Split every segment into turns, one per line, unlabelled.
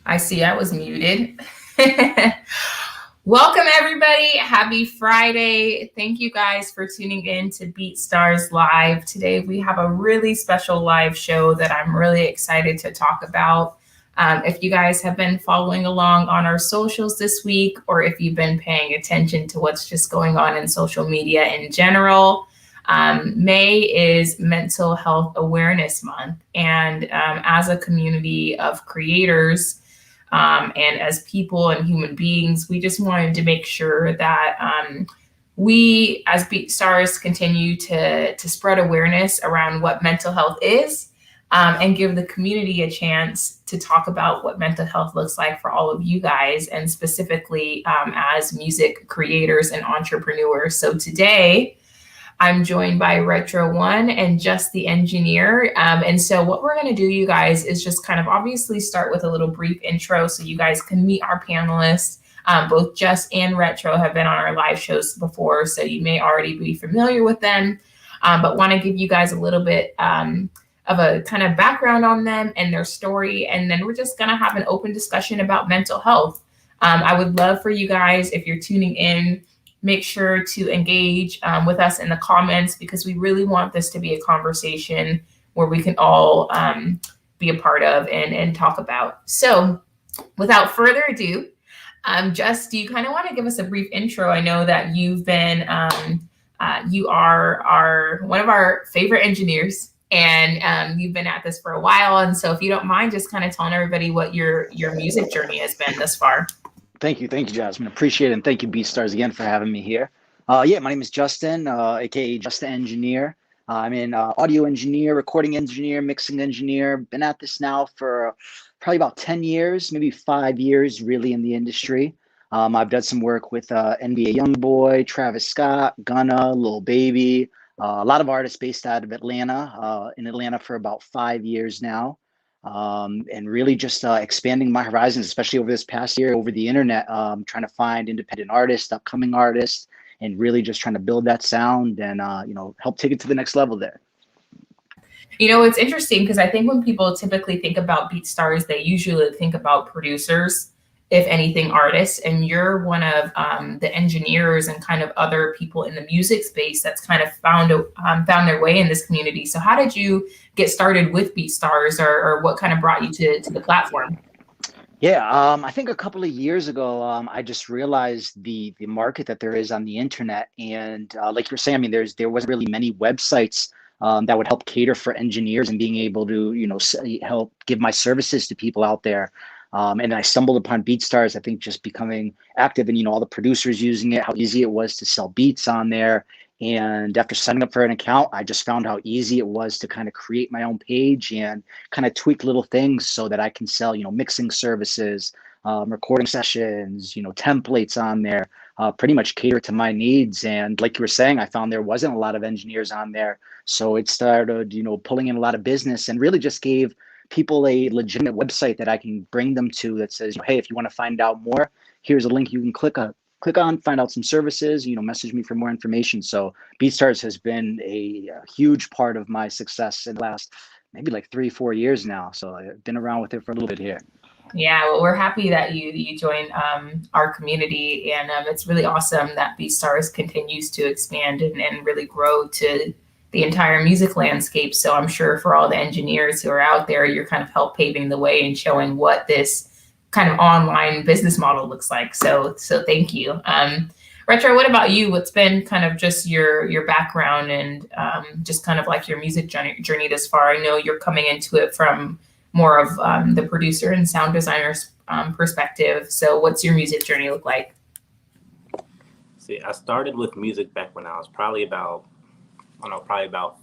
I see I was muted. Welcome, everybody. Happy Friday. Thank you guys for tuning in to BeatStars Live. Today, we have a really special live show that I'm really excited to talk about. If you guys have been following along on our socials this week, or if you've been paying attention to what's just going on in social media in general, May is Mental Health Awareness Month. And as a community of creators, and as people and human beings, we just wanted to make sure that we, as BeatStars, continue to spread awareness around what mental health is, and give the community a chance to talk about what mental health looks like for all of you guys, and specifically as music creators and entrepreneurs. So today, I'm joined by RETRO1 and JusTheEngineer. And so what we're going to do, you guys, is just kind of obviously start with a little brief intro so you guys can meet our panelists. Both Just and Retro have been on our live shows before, so you may already be familiar with them, but want to give you guys a little bit of a kind of background on them and their story. And then we're just going to have an open discussion about mental health. I would love for you guys, if you're tuning in, make sure to engage with us in the comments, because we really want this to be a conversation where we can all be a part of and talk about. So without further ado, Just, do you kind of want to give us a brief intro? I know that you've been, you are one of our favorite engineers, and you've been at this for a while. And so if you don't mind just kind of telling everybody what your music journey has been thus far.
Thank you, Jasmine. Appreciate it, and thank you, BeatStars, again for having me here. Yeah, my name is Justin, aka Just the Engineer. I'm an audio engineer, recording engineer, mixing engineer. Been at this now for probably about 10 years, maybe 5 years, really in the industry. I've done some work with NBA YoungBoy, Travis Scott, Gunna, Lil Baby, a lot of artists based out of Atlanta. In Atlanta for about 5 years now. And really just expanding my horizons, especially over this past year over the internet, trying to find independent artists, upcoming artists, and really just trying to build that sound and, help take it to the next level there.
You know, it's interesting because I think when people typically think about BeatStars, they usually think about producers, if anything, artists, and you're one of the engineers and kind of other people in the music space that's kind of found their way in this community. So how did you get started with BeatStars, or what kind of brought you to the platform?
Yeah, I think a couple of years ago, I just realized the market that there is on the internet, and like you're saying, I mean, there wasn't really many websites that would help cater for engineers and being able to help give my services to people out there. And I stumbled upon BeatStars, I think, just becoming active and, all the producers using it, how easy it was to sell beats on there. And after signing up for an account, I just found how easy it was to kind of create my own page and kind of tweak little things so that I can sell, mixing services, recording sessions, templates on there, pretty much cater to my needs. And like you were saying, I found there wasn't a lot of engineers on there. So it started, pulling in a lot of business and really just gave people a legitimate website that I can bring them to that says, hey, if you want to find out more, here's a link you can click on, find out some services, message me for more information. So BeatStars has been a huge part of my success in the last maybe like 3-4 years now. So I've been around with it for a little bit here.
Yeah, well, we're happy that you joined our community, and it's really awesome that BeatStars continues to expand and really grow to the entire music landscape. So I'm sure for all the engineers who are out there, you're kind of help paving the way and showing what this kind of online business model looks like. So thank you. Retro, what about you? What's been kind of just your background and just kind of like your music journey this far? I know you're coming into it from more of the producer and sound designer's perspective. So what's your music journey look like?
See, I started with music back when I was probably about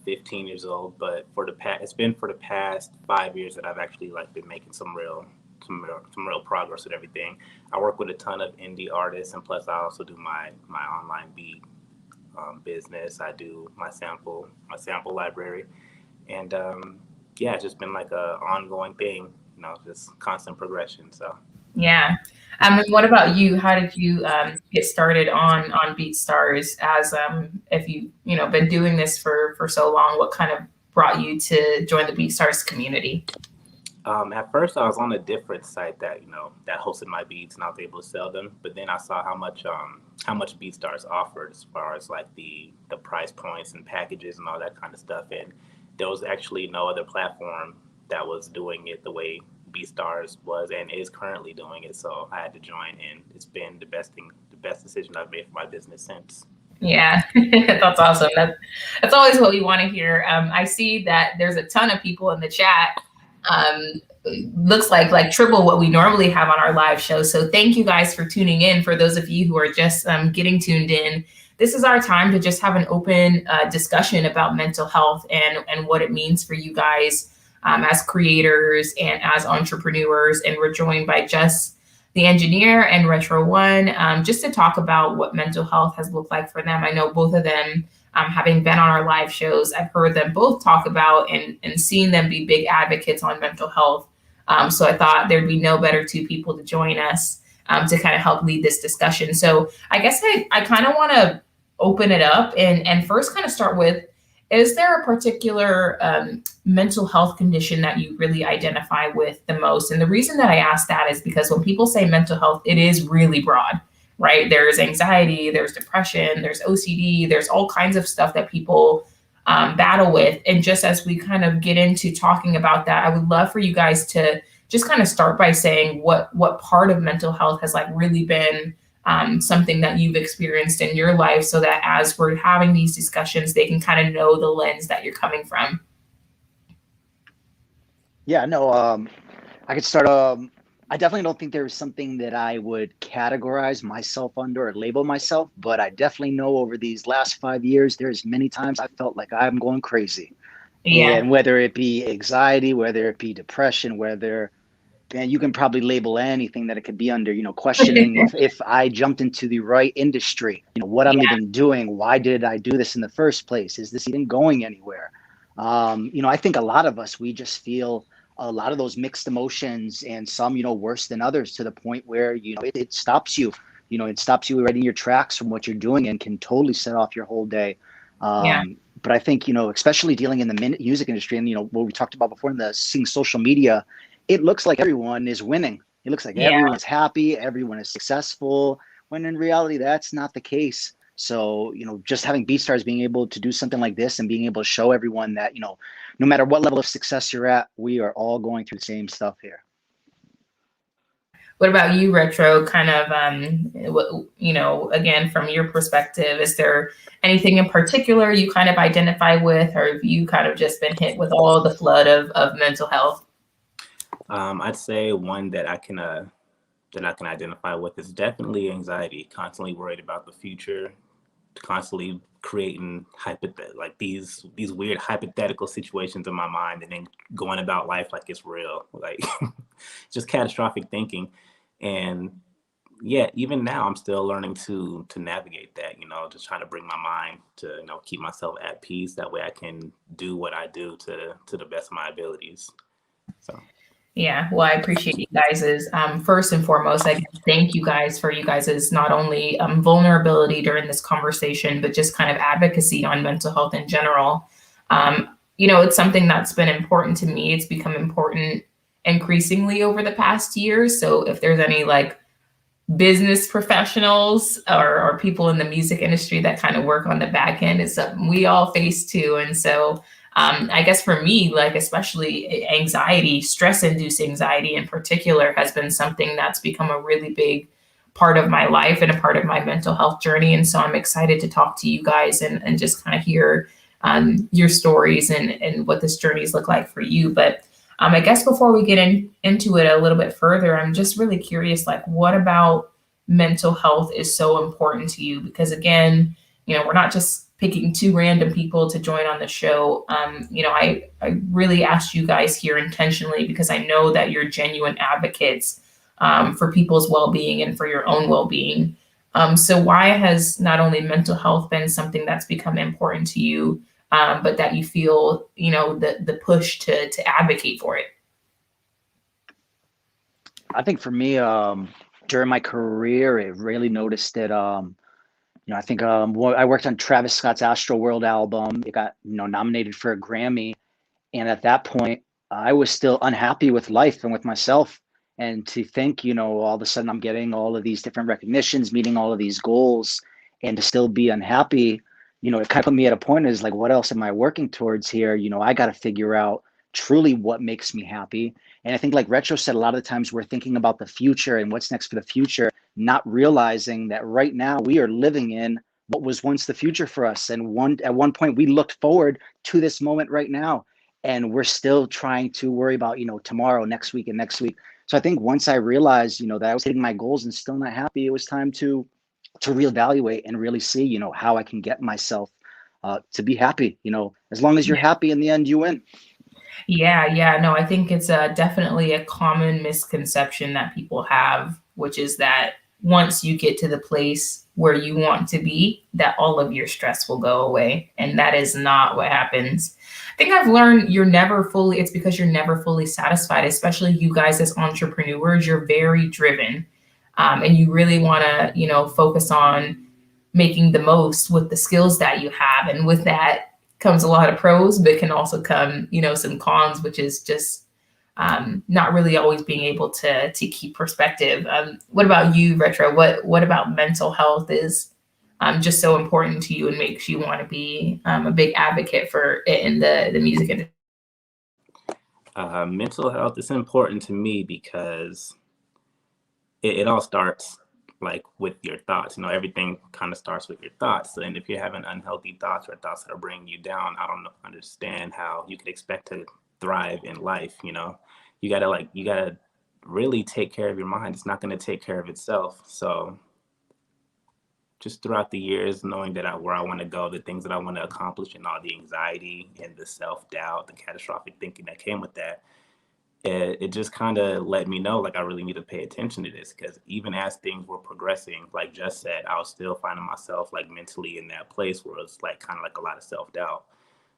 15 years old, but it's been for the past 5 years that I've actually been making some real progress with everything. I work with a ton of indie artists, and plus I also do my online beat business. I do my sample library, and yeah, it's just been like a ongoing thing, just constant progression. So
yeah. And what about you? How did you get started on BeatStars? As if you been doing this for so long, what kind of brought you to join the BeatStars community?
At first, I was on a different site that that hosted my beats, and I was able to sell them. But then I saw how much BeatStars offered as far as like the price points and packages and all that kind of stuff. And there was actually no other platform that was doing it the way BeatStars was and is currently doing it. So I had to join, and it's been the best decision I've made for my business since.
Yeah, that's awesome. That's always what we want to hear. I see that there's a ton of people in the chat. Looks like triple what we normally have on our live show. So thank you guys for tuning in. For those of you who are just getting tuned in, this is our time to just have an open discussion about mental health and what it means for you guys as creators and as entrepreneurs. And we're joined by JusTheEngineer and RETRO1 just to talk about what mental health has looked like for them. I know both of them, having been on our live shows, I've heard them both talk about and seen them be big advocates on mental health. So I thought there'd be no better two people to join us to kind of help lead this discussion. So I guess I kind of want to open it up and first kind of start with, is there a particular mental health condition that you really identify with the most? And the reason that I ask that is because when people say mental health, it is really broad, right? There's anxiety, there's depression, there's OCD, there's all kinds of stuff that people battle with. And just as we kind of get into talking about that, I would love for you guys to just kind of start by saying what part of mental health has like really been something that you've experienced in your life, so that as we're having these discussions, they can kind of know the lens that you're coming from.
Yeah, no, I could start. I definitely don't think there's something that I would categorize myself under or label myself, but I definitely know over these last 5 years, there's many times I felt like I'm going crazy.
Yeah.
And whether it be anxiety, whether it be depression, and you can probably label anything that it could be under, questioning if I jumped into the right industry, what I'm even doing, why did I do this in the first place? Is this even going anywhere? I think a lot of us, we just feel a lot of those mixed emotions, and some, worse than others, to the point where, it stops you, it stops you right in your tracks from what you're doing and can totally set off your whole day. But I think, especially dealing in the music industry and, what we talked about before in the social media, it looks like everyone is winning. It looks like everyone's happy, everyone is successful, when in reality, that's not the case. So, just having BeatStars being able to do something like this and being able to show everyone that, no matter what level of success you're at, we are all going through the same stuff here.
What about you, Retro? Kind of, again, from your perspective, is there anything in particular you kind of identify with, or have you kind of just been hit with all the flood of mental health?
I'd say one that I can identify with is definitely anxiety. Constantly worried about the future, constantly creating these weird hypothetical situations in my mind, and then going about life like it's real, like just catastrophic thinking. And yeah, even now I'm still learning to navigate that. Just trying to bring my mind to keep myself at peace. That way I can do what I do to the best of my abilities. So.
Yeah, well, I appreciate you guys' first and foremost, I thank you guys for you guys' not only vulnerability during this conversation, but just kind of advocacy on mental health in general. It's something that's been important to me. It's become important increasingly over the past years. So if there's any like business professionals or people in the music industry that kind of work on the back end, it's something we all face too. And so I guess for me, like especially anxiety, stress-induced anxiety in particular, has been something that's become a really big part of my life and a part of my mental health journey. And so I'm excited to talk to you guys and just kind of hear your stories and what this journeys look like for you. But I guess before we get into it a little bit further, I'm just really curious, like, what about mental health is so important to you? Because again, we're not just picking two random people to join on the show. I really asked you guys here intentionally because I know that you're genuine advocates for people's well-being and for your own well-being. So why has not only mental health been something that's become important to you, but that you feel, the push to advocate for it?
I think for me, during my career, it really noticed that, I think I worked on Travis Scott's Astroworld album. It got, nominated for a Grammy. And at that point, I was still unhappy with life and with myself. And to think, all of a sudden I'm getting all of these different recognitions, meeting all of these goals, and to still be unhappy, it kind of put me at a point is like, what else am I working towards here? I got to figure out truly what makes me happy. And I think, like Retro said, a lot of the times we're thinking about the future and what's next for the future, not realizing that right now we are living in what was once the future for us. And at one point we looked forward to this moment right now, and we're still trying to worry about, tomorrow, next week, and next week. So I think once I realized, that I was hitting my goals and still not happy, it was time to reevaluate and really see, how I can get myself to be happy. As long as you're happy, in the end, you win.
Yeah. No, I think it's definitely a common misconception that people have, which is that once you get to the place where you want to be, that all of your stress will go away. And that is not what happens. I think I've learned it's because you're never fully satisfied, especially you guys as entrepreneurs. You're very driven, and you really want to, focus on making the most with the skills that you have. And with that comes a lot of pros, but can also come, some cons, which is just not really always being able to keep perspective. What about you, Retro? What about mental health is just so important to you and makes you want to be a big advocate for it in the music industry?
Mental health is important to me because it all starts like with your thoughts. Everything kind of starts with your thoughts. And if you're having unhealthy thoughts or thoughts that are bringing you down, I don't understand how you could expect to thrive in life. You gotta really take care of your mind. It's not going to take care of itself. So just throughout the years, knowing that where I want to go, the things that I want to accomplish, and all the anxiety and the self-doubt, the catastrophic thinking that came with that, it just kind of let me know, like, I really need to pay attention to this, because even as things were progressing, like Just said, I was still finding myself like mentally in that place where it's like kind of like a lot of self-doubt.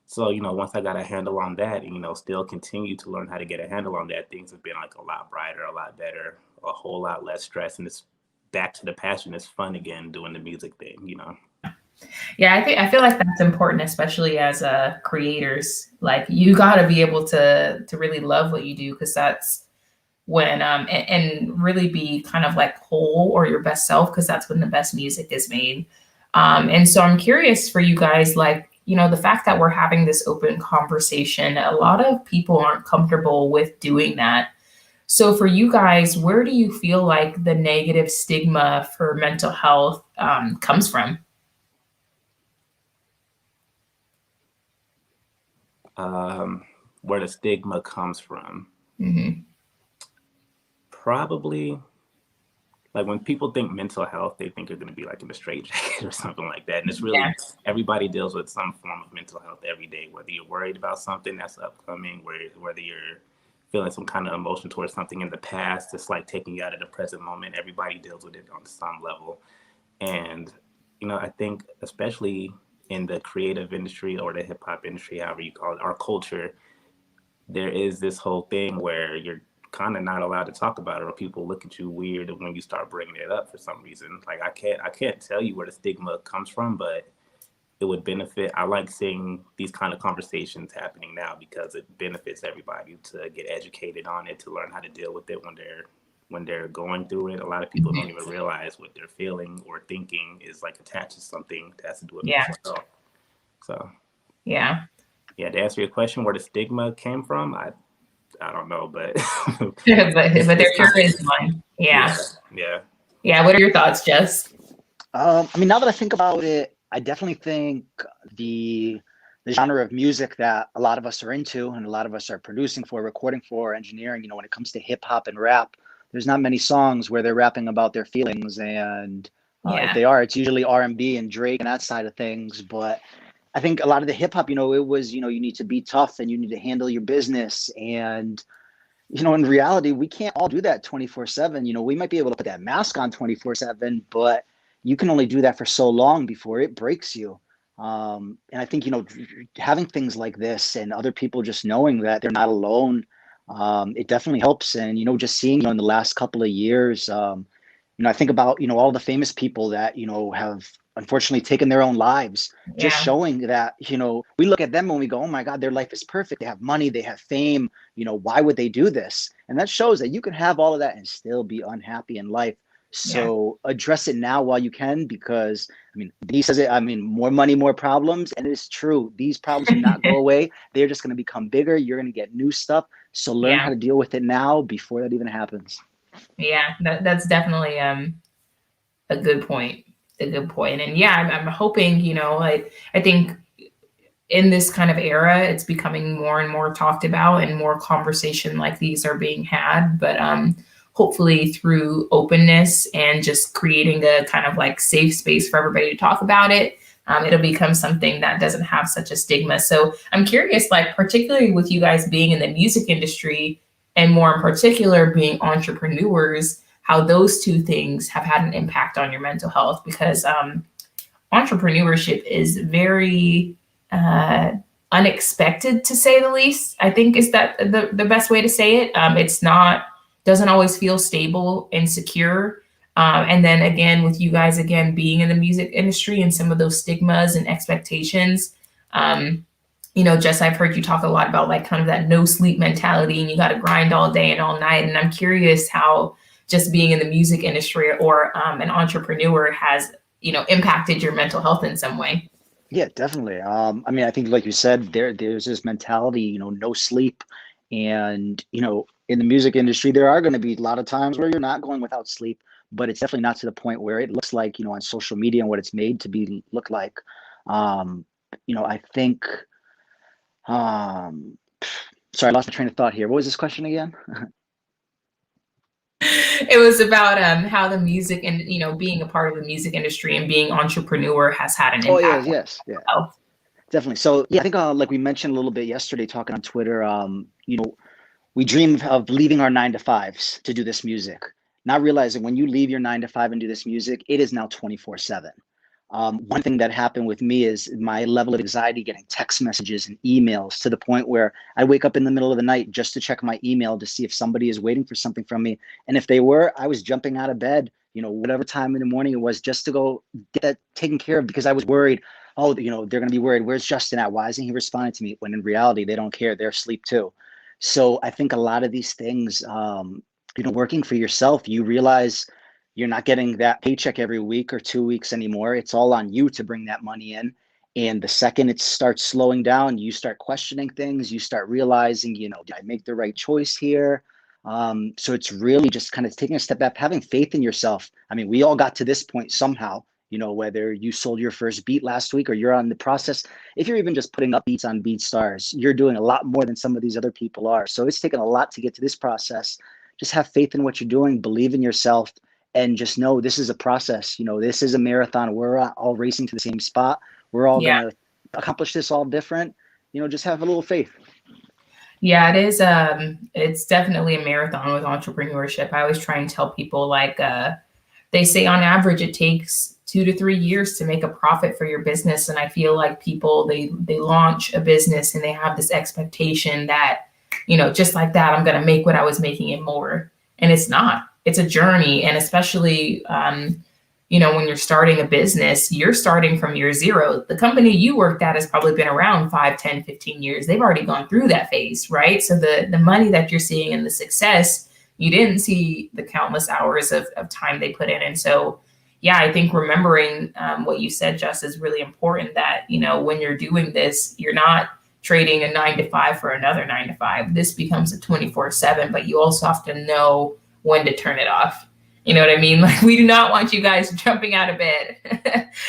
So, once I got a handle on that, and, still continue to learn how to get a handle on that, things have been like a lot brighter, a lot better, a whole lot less stress. And it's back to the passion. It's fun again doing the music thing.
Yeah, I feel like that's important, especially as creators. Like, you got to be able to really love what you do, because that's when and really be kind of like whole or your best self, because that's when the best music is made. And so I'm curious for you guys, like, the fact that we're having this open conversation, a lot of people aren't comfortable with doing that. So for you guys, where do you feel like the negative stigma for mental health comes from?
Where the stigma comes from.
Mm-hmm.
Probably like when people think mental health, they think you're going to be like in a straitjacket or something like that. And it's really, everybody deals with some form of mental health every day, whether you're worried about something that's upcoming, whether you're feeling some kind of emotion towards something in the past, it's like taking you out of the present moment. Everybody deals with it on some level. And, I think especially in the creative industry or the hip hop industry, however you call it, our culture, there is this whole thing where you're kind of not allowed to talk about it, or people look at you weird when you start bringing it up for some reason. Like, I can't tell you where the stigma comes from, but it would benefit. I like seeing these kind of conversations happening now, because it benefits everybody to get educated on it, to learn how to deal with it when they're going through it. A lot of people don't even realize what they're feeling or thinking is like attached to something that has to do with mental health. So
yeah,
to answer your question, where the stigma came from, I don't know, but
but there sure is one. Yeah. What are your thoughts, Jess?
I mean, now that I think about it, I definitely think the genre of music that a lot of us are into and a lot of us are producing for, recording for, engineering, when it comes to hip hop and rap, there's not many songs where they're rapping about their feelings. And if they are, it's usually R&B and Drake and that side of things. But I think a lot of the hip hop, it was, you need to be tough and you need to handle your business. And, in reality, we can't all do that 24/7. We might be able to put that mask on 24/7, but you can only do that for so long before it breaks you. And I think, having things like this and other people just knowing that they're not alone, it definitely helps. And, just seeing, in the last couple of years, I think about, all the famous people that, have unfortunately taken their own lives, just
Yeah.
showing that, we look at them and we go, oh my God, their life is perfect. They have money, they have fame. Why would they do this? And that shows that you can have all of that and still be unhappy in life. So address it now while you can, because he says it, more money, more problems. And it's true. These problems do not go away. They're just going to become bigger. You're going to get new stuff. So learn how to deal with it now before that even happens.
Yeah, that's definitely a good point. A good point. And yeah, I'm hoping, I think in this kind of era, it's becoming more and more talked about and more conversation like these are being had. But hopefully through openness and just creating a kind of like safe space for everybody to talk about it, it'll become something that doesn't have such a stigma. So I'm curious, like particularly with you guys being in the music industry and more in particular being entrepreneurs, how those two things have had an impact on your mental health, because entrepreneurship is very unexpected, to say the least. I think is that the best way to say it. It's not, doesn't always feel stable and secure. And then again, with you guys, again, being in the music industry and some of those stigmas and expectations, Jess, I've heard you talk a lot about like kind of that no sleep mentality and you got to grind all day and all night. And I'm curious how just being in the music industry or an entrepreneur has, impacted your mental health in some way.
Yeah, definitely. I think like you said, there's this mentality, no sleep. And, in the music industry, there are going to be a lot of times where you're not going without sleep, but it's definitely not to the point where it looks like, on social media and what it's made to look like. I think, sorry, I lost my train of thought here. What was this question again?
It was about how the music and, being a part of the music industry and being entrepreneur has had an impact.
Oh, yes. Yeah. Definitely. So yeah, I think like we mentioned a little bit yesterday talking on Twitter, we dream of leaving our 9-to-5s to do this music, not realizing when you leave your 9-to-5 and do this music, it is now 24/7. One thing that happened with me is my level of anxiety getting text messages and emails to the point where I wake up in the middle of the night just to check my email to see if somebody is waiting for something from me. And if they were, I was jumping out of bed, whatever time in the morning it was, just to go get that taken care of, because I was worried, oh, they're going to be worried. Where's Justin at? Why isn't he responding to me? When in reality, they don't care. They're asleep too. So I think a lot of these things, working for yourself, you realize you're not getting that paycheck every week or 2 weeks anymore. It's all on you to bring that money in. And the second it starts slowing down, you start questioning things. You start realizing, did I make the right choice here? So it's really just kind of taking a step back, having faith in yourself. We all got to this point somehow, whether you sold your first beat last week or you're on the process. If you're even just putting up beats on BeatStars, you're doing a lot more than some of these other people are. So it's taken a lot to get to this process. Just have faith in what you're doing, believe in yourself, and just know this is a process. This is a marathon. We're all racing to the same spot. We're all going to accomplish this all different. Just have a little faith.
Yeah, it is. It's definitely a marathon with entrepreneurship. I always try and tell people, like, they say on average it takes 2 to 3 years to make a profit for your business. And I feel like people, they launch a business and they have this expectation that, just like that, I'm going to make what I was making and more. And it's not. It's a journey. And especially, when you're starting a business, you're starting from year zero. The company you worked at has probably been around 5, 10, 15 years. They've already gone through that phase, right? So the money that you're seeing and the success, you didn't see the countless hours of time they put in. And so, yeah, I think remembering what you said, Just, is really important, that, when you're doing this, you're not trading a 9-to-5 for another 9-to-5. This becomes a 24/7, but you also have to know when to turn it off. You know what I mean? Like, we do not want you guys jumping out of bed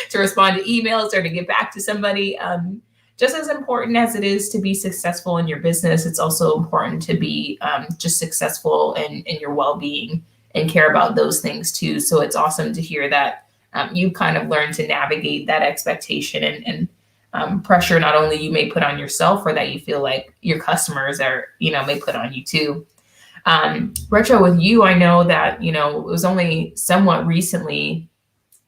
to respond to emails or to get back to somebody. Just as important as it is to be successful in your business, it's also important to be just successful in your well-being and care about those things too. So it's awesome to hear that you kind of learned to navigate that expectation and pressure not only you may put on yourself, or that you feel like your customers are, may put on you too. Retro, with you, I know that, it was only somewhat recently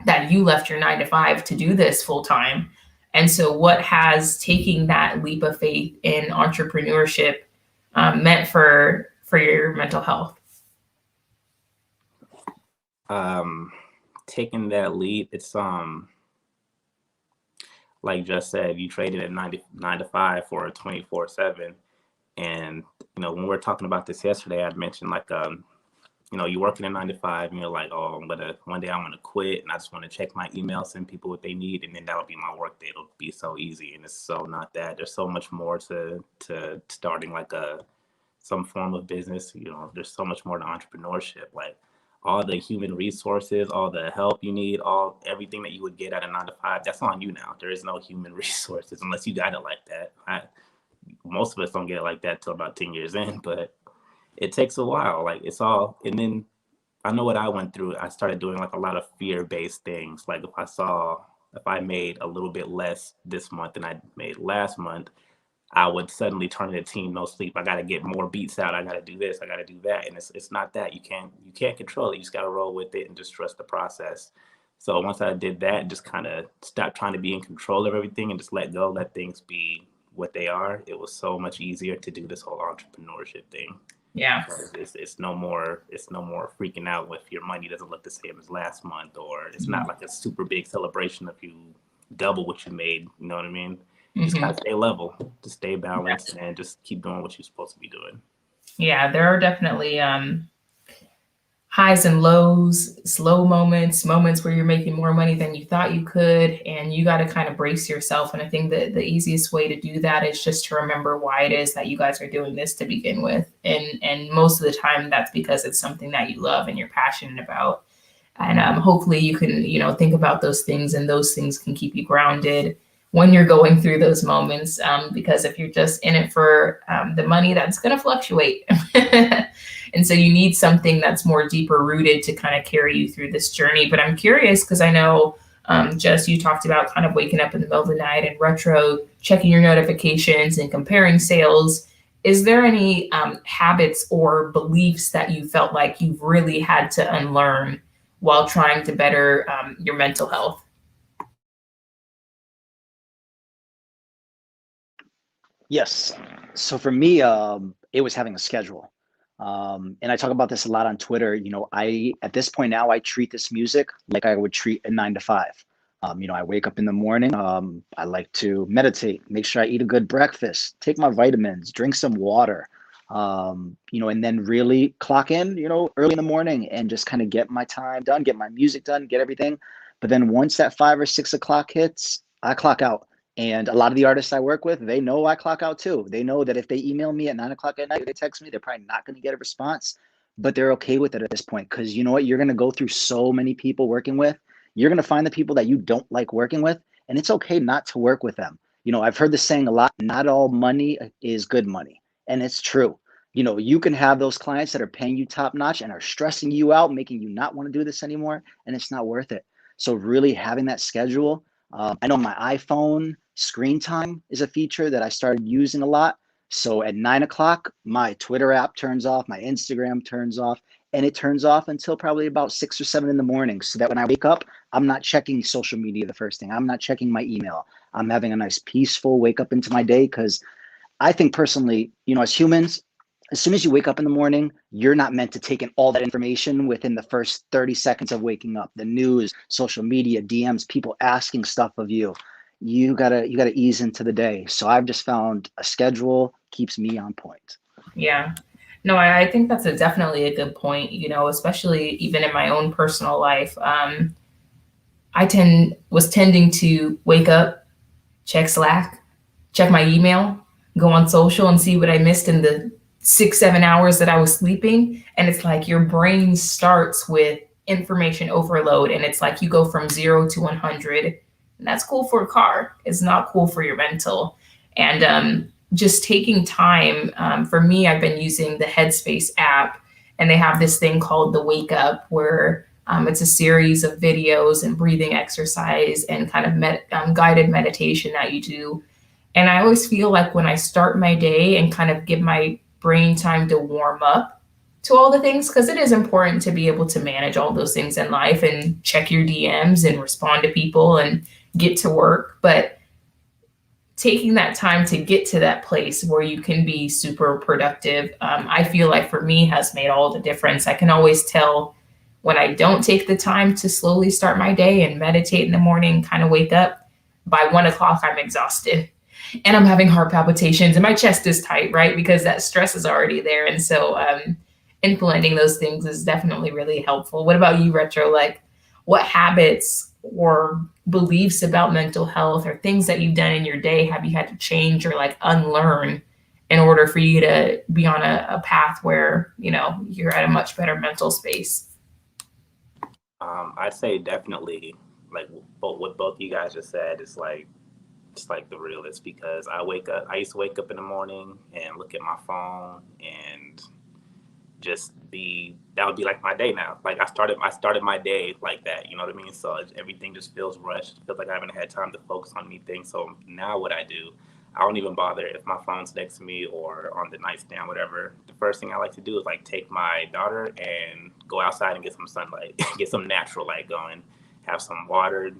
that you left your 9-to-5 to do this full time. And so what has taking that leap of faith in entrepreneurship meant for your mental health?
Taking that leap, it's like Just said, you traded at 9 to 5 for a 24/7. And, you know, when we were talking about this yesterday, I'd mentioned like, you know, you're working a 9 to 5 and you're like, oh, one day I'm going to quit and I just want to check my email, send people what they need. And then that'll be my work day. It'll be so easy. And it's so not that. There's so much more to starting like some form of business. You know, there's so much more to entrepreneurship. Like all the human resources, all the help you need, everything that you would get at a 9 to 5, that's on you now. There is no human resources unless you got it like that. Most of us don't get it like that till about 10 years in, but it takes a while. Like it's all, and then I know what I went through. I started doing like a lot of fear-based things. Like if I made a little bit less this month than I made last month, I would suddenly turn to the team, no sleep. I got to get more beats out. I got to do this. I got to do that. And it's not that. You can't control it. You just got to roll with it and just trust the process. So once I did that and just kind of stopped trying to be in control of everything and just let go, let things be what they are, it was so much easier to do this whole entrepreneurship thing.
Yeah.
It's no more freaking out if your money doesn't look the same as last month, or it's not like a super big celebration if you double what you made. You know what I mean? Just kind of stay level, just stay balanced, and just keep doing what you're supposed to be doing.
Yeah, there are definitely highs and lows, slow moments where you're making more money than you thought you could, and you got to kind of brace yourself. And I think that the easiest way to do that is just to remember why it is that you guys are doing this to begin with. And most of the time that's because it's something that you love and you're passionate about. And hopefully you can, you know, think about those things, and those things can keep you grounded when you're going through those moments. Because if you're just in it for the money, that's going to fluctuate. And so you need something that's more deeper rooted to kind of carry you through this journey. But I'm curious, because I know, Jess, you talked about kind of waking up in the middle of the night and retro, checking your notifications and comparing sales. Is there any habits or beliefs that you felt like you've really had to unlearn while trying to better your mental health?
Yes. So for me, it was having a schedule. And I talk about this a lot on Twitter. You know, at this point now, I treat this music like I would treat a 9 to 5. You know, I wake up in the morning. I like to meditate, make sure I eat a good breakfast, take my vitamins, drink some water, you know, and then really clock in, you know, early in the morning and just kind of get my time done, get my music done, get everything. But then once that 5 or 6 o'clock hits, I clock out. And a lot of the artists I work with, they know I clock out too. They know that if they email me at 9 o'clock at night, they text me, they're probably not going to get a response, but they're okay with it at this point. Because you know what? You're going to go through so many people working with. You're going to find the people that you don't like working with, and it's okay not to work with them. You know, I've heard this saying a lot, not all money is good money. And it's true. You know, you can have those clients that are paying you top notch and are stressing you out, making you not want to do this anymore, and it's not worth it. So really having that schedule. I know my iPhone screen time is a feature that I started using a lot. So at 9 o'clock, my Twitter app turns off, my Instagram turns off, and it turns off until probably about 6 or 7 in the morning. So that when I wake up, I'm not checking social media the first thing. I'm not checking my email. I'm having a nice peaceful wake up into my day, because I think personally, you know, as humans, as soon as you wake up in the morning, you're not meant to take in all that information within the first 30 seconds of waking up. The news, social media, DMs, people asking stuff of you. You gotta ease into the day. So I've just found a schedule keeps me on point.
Yeah. No, I think that's definitely a good point, you know, especially even in my own personal life. Was tending to wake up, check Slack, check my email, go on social and see what I missed in the 6-7 hours that I was sleeping. And it's like your brain starts with information overload, and it's like you go from 0 to 100. And that's cool for a car. It's not cool for your mental. And just taking time, for me, I've been using the Headspace app, and they have this thing called the Wake Up, where it's a series of videos and breathing exercise and kind of guided meditation that you do. And I always feel like when I start my day and kind of give my brain time to warm up to all the things, because it is important to be able to manage all those things in life and check your DMs and respond to people and get to work. But taking that time to get to that place where you can be super productive, I feel like for me has made all the difference. I can always tell when I don't take the time to slowly start my day and meditate in the morning, kind of wake up, by 1 o'clock, I'm exhausted and I'm having heart palpitations and my chest is tight, right? Because that stress is already there. And so implementing those things is definitely really helpful. What about you, Retro? Like, what habits or beliefs about mental health or things that you've done in your day have you had to change or like unlearn in order for you to be on a path where, you know, you're at a much better mental space?
I'd say definitely like what both you guys just said is like it's like the realest, because I used to wake up in the morning and look at my phone and just that would be like my day now. Like I started my day like that, you know what I mean? So everything just feels rushed. Feels like I haven't had time to focus on anything. So now what I do, I don't even bother if my phone's next to me or on the nightstand, whatever. The first thing I like to do is like take my daughter and go outside and get some sunlight, get some natural light going, have some water,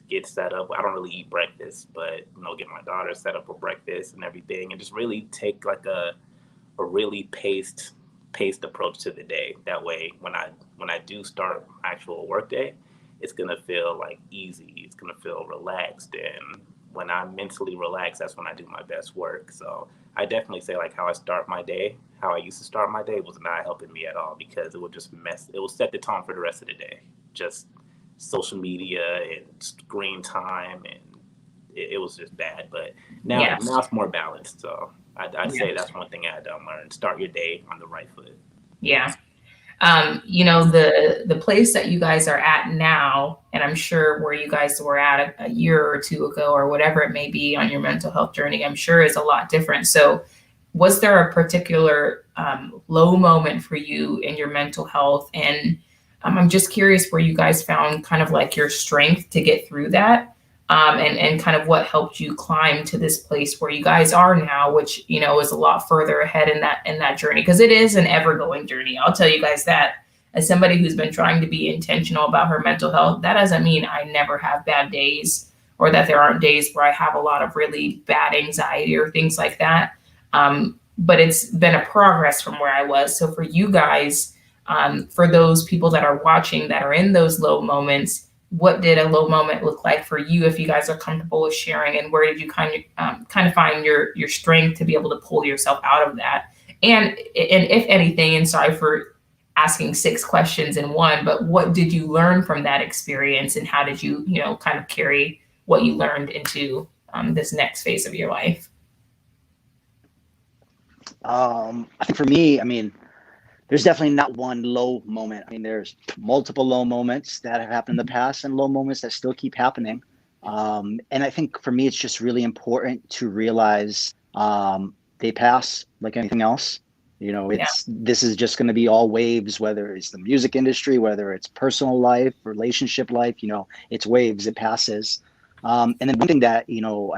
get set up. I don't really eat breakfast, but you know, get my daughter set up for breakfast and everything, and just really take like a really paced approach to the day. That way, when I do start my actual work day, it's gonna feel like easy. It's gonna feel relaxed, and when I'm mentally relaxed, that's when I do my best work. So I definitely say like how I used to start my day was not helping me at all, because it would set the tone for the rest of the day. Just social media and screen time, and it was just bad. But now it's more balanced. So I'd say that's one thing I had to learn. Start your day on the right foot.
Yeah. You know, the place that you guys are at now, and I'm sure where you guys were at a year or two ago or whatever it may be on your mental health journey, I'm sure is a lot different. So was there a particular low moment for you in your mental health? And I'm just curious where you guys found kind of like your strength to get through that. And kind of what helped you climb to this place where you guys are now, which, you know, is a lot further ahead in that journey, because it is an ever-going journey. I'll tell you guys that as somebody who's been trying to be intentional about her mental health. That doesn't mean I never have bad days, or that there aren't days where I have a lot of really bad anxiety or things like that. But it's been a progress from where I was. So for you guys, for those people that are watching that are in those low moments, what did a low moment look like for you, if you guys are comfortable with sharing, and where did you kind of find your strength to be able to pull yourself out of that? And if anything, and sorry for asking 6 questions in one, but what did you learn from that experience, and how did you, you know, kind of carry what you learned into this next phase of your life?
I think for me, I mean, there's definitely not one low moment. I mean, there's multiple low moments that have happened in the past and low moments that still keep happening. And I think for me, it's just really important to realize they pass like anything else. You know, this is just going to be all waves, whether it's the music industry, whether it's personal life, relationship life, you know, it's waves, it passes. And then one thing that, you know,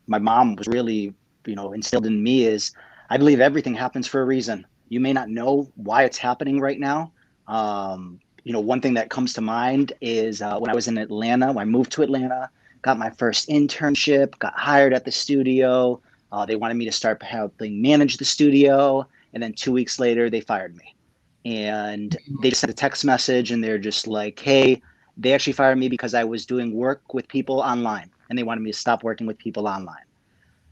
my mom was really, you know, instilled in me is I believe everything happens for a reason. You may not know why it's happening right now. You know, one thing that comes to mind is when I was in Atlanta, when I moved to Atlanta, got my first internship, got hired at the studio. They wanted me to start helping manage the studio. And then 2 weeks later, they fired me. And they just sent a text message and they're just like, hey, they actually fired me because I was doing work with people online and they wanted me to stop working with people online.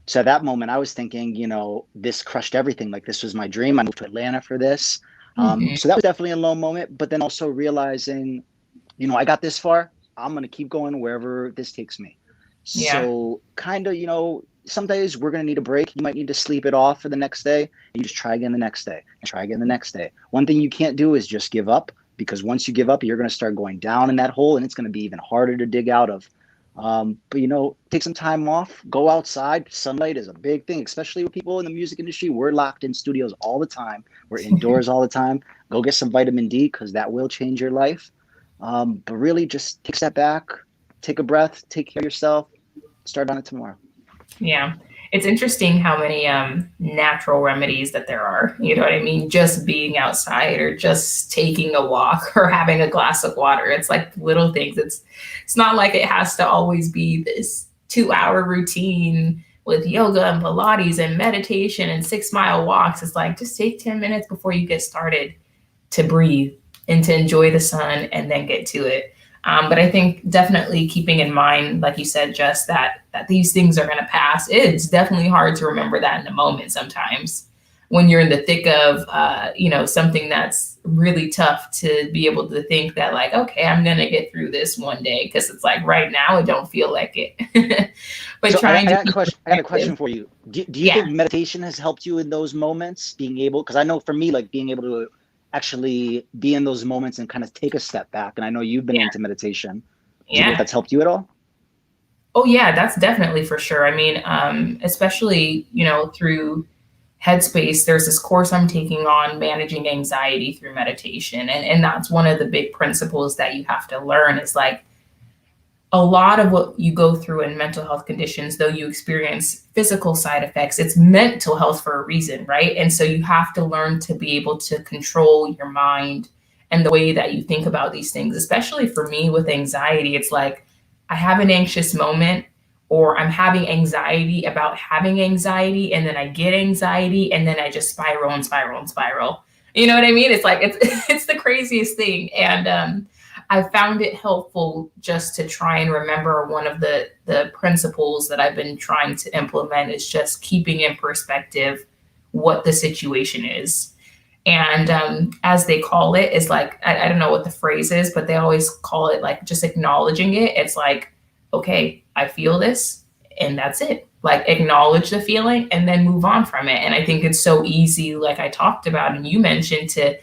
So at that moment, I was thinking, you know, this crushed everything. Like, this was my dream. I moved to Atlanta for this. So that was definitely a low moment. But then also realizing, you know, I got this far. I'm going to keep going wherever this takes me. Yeah. So kind of, you know, some days we're going to need a break. You might need to sleep it off for the next day. You just try again the next day and try again the next day. One thing you can't do is just give up, because once you give up, you're going to start going down in that hole and it's going to be even harder to dig out of. But, you know, take some time off, go outside. Sunlight is a big thing, especially with people in the music industry. We're locked in studios all the time. We're indoors all the time. Go get some vitamin D, because that will change your life. But really just take a step back, take a breath, take care of yourself, start on it tomorrow.
Yeah. It's interesting how many natural remedies that there are. You know what I mean? Just being outside, or just taking a walk, or having a glass of water. It's like little things. It's not like it has to always be this 2-hour routine with yoga and Pilates and meditation and 6-mile walks. It's like, just take 10 minutes before you get started to breathe and to enjoy the sun and then get to it. But I think definitely keeping in mind, like you said, just that these things are going to pass. It's definitely hard to remember that in the moment sometimes when you're in the thick of, something that's really tough, to be able to think that like, okay, I'm going to get through this one day. Because it's like right now, it don't feel like it. But
So
trying to
I got a question for you. Do you
Yeah.
think meditation has helped you in those moments, being able, because I know for me, like being able to actually be in those moments and kind of take a step back. And I know you've been into meditation. Do you think
Yeah.
that's helped you at all?
Oh yeah, that's definitely for sure. I mean, especially, through Headspace, there's this course I'm taking on managing anxiety through meditation. And that's one of the big principles that you have to learn is like a lot of what you go through in mental health conditions, though you experience physical side effects, it's mental health for a reason, right? And so you have to learn to be able to control your mind and the way that you think about these things. Especially for me with anxiety, it's like I have an anxious moment, or I'm having anxiety about having anxiety, and then I get anxiety, and then I just spiral and spiral and spiral. You know what I mean? It's like it's the craziest thing. And I found it helpful just to try and remember one of the principles that I've been trying to implement is just keeping in perspective what the situation is. And as they call it, is like, I don't know what the phrase is, but they always call it like just acknowledging it. It's like, okay, I feel this, and that's it. Like acknowledge the feeling and then move on from it. And I think it's so easy, like I talked about and you mentioned, to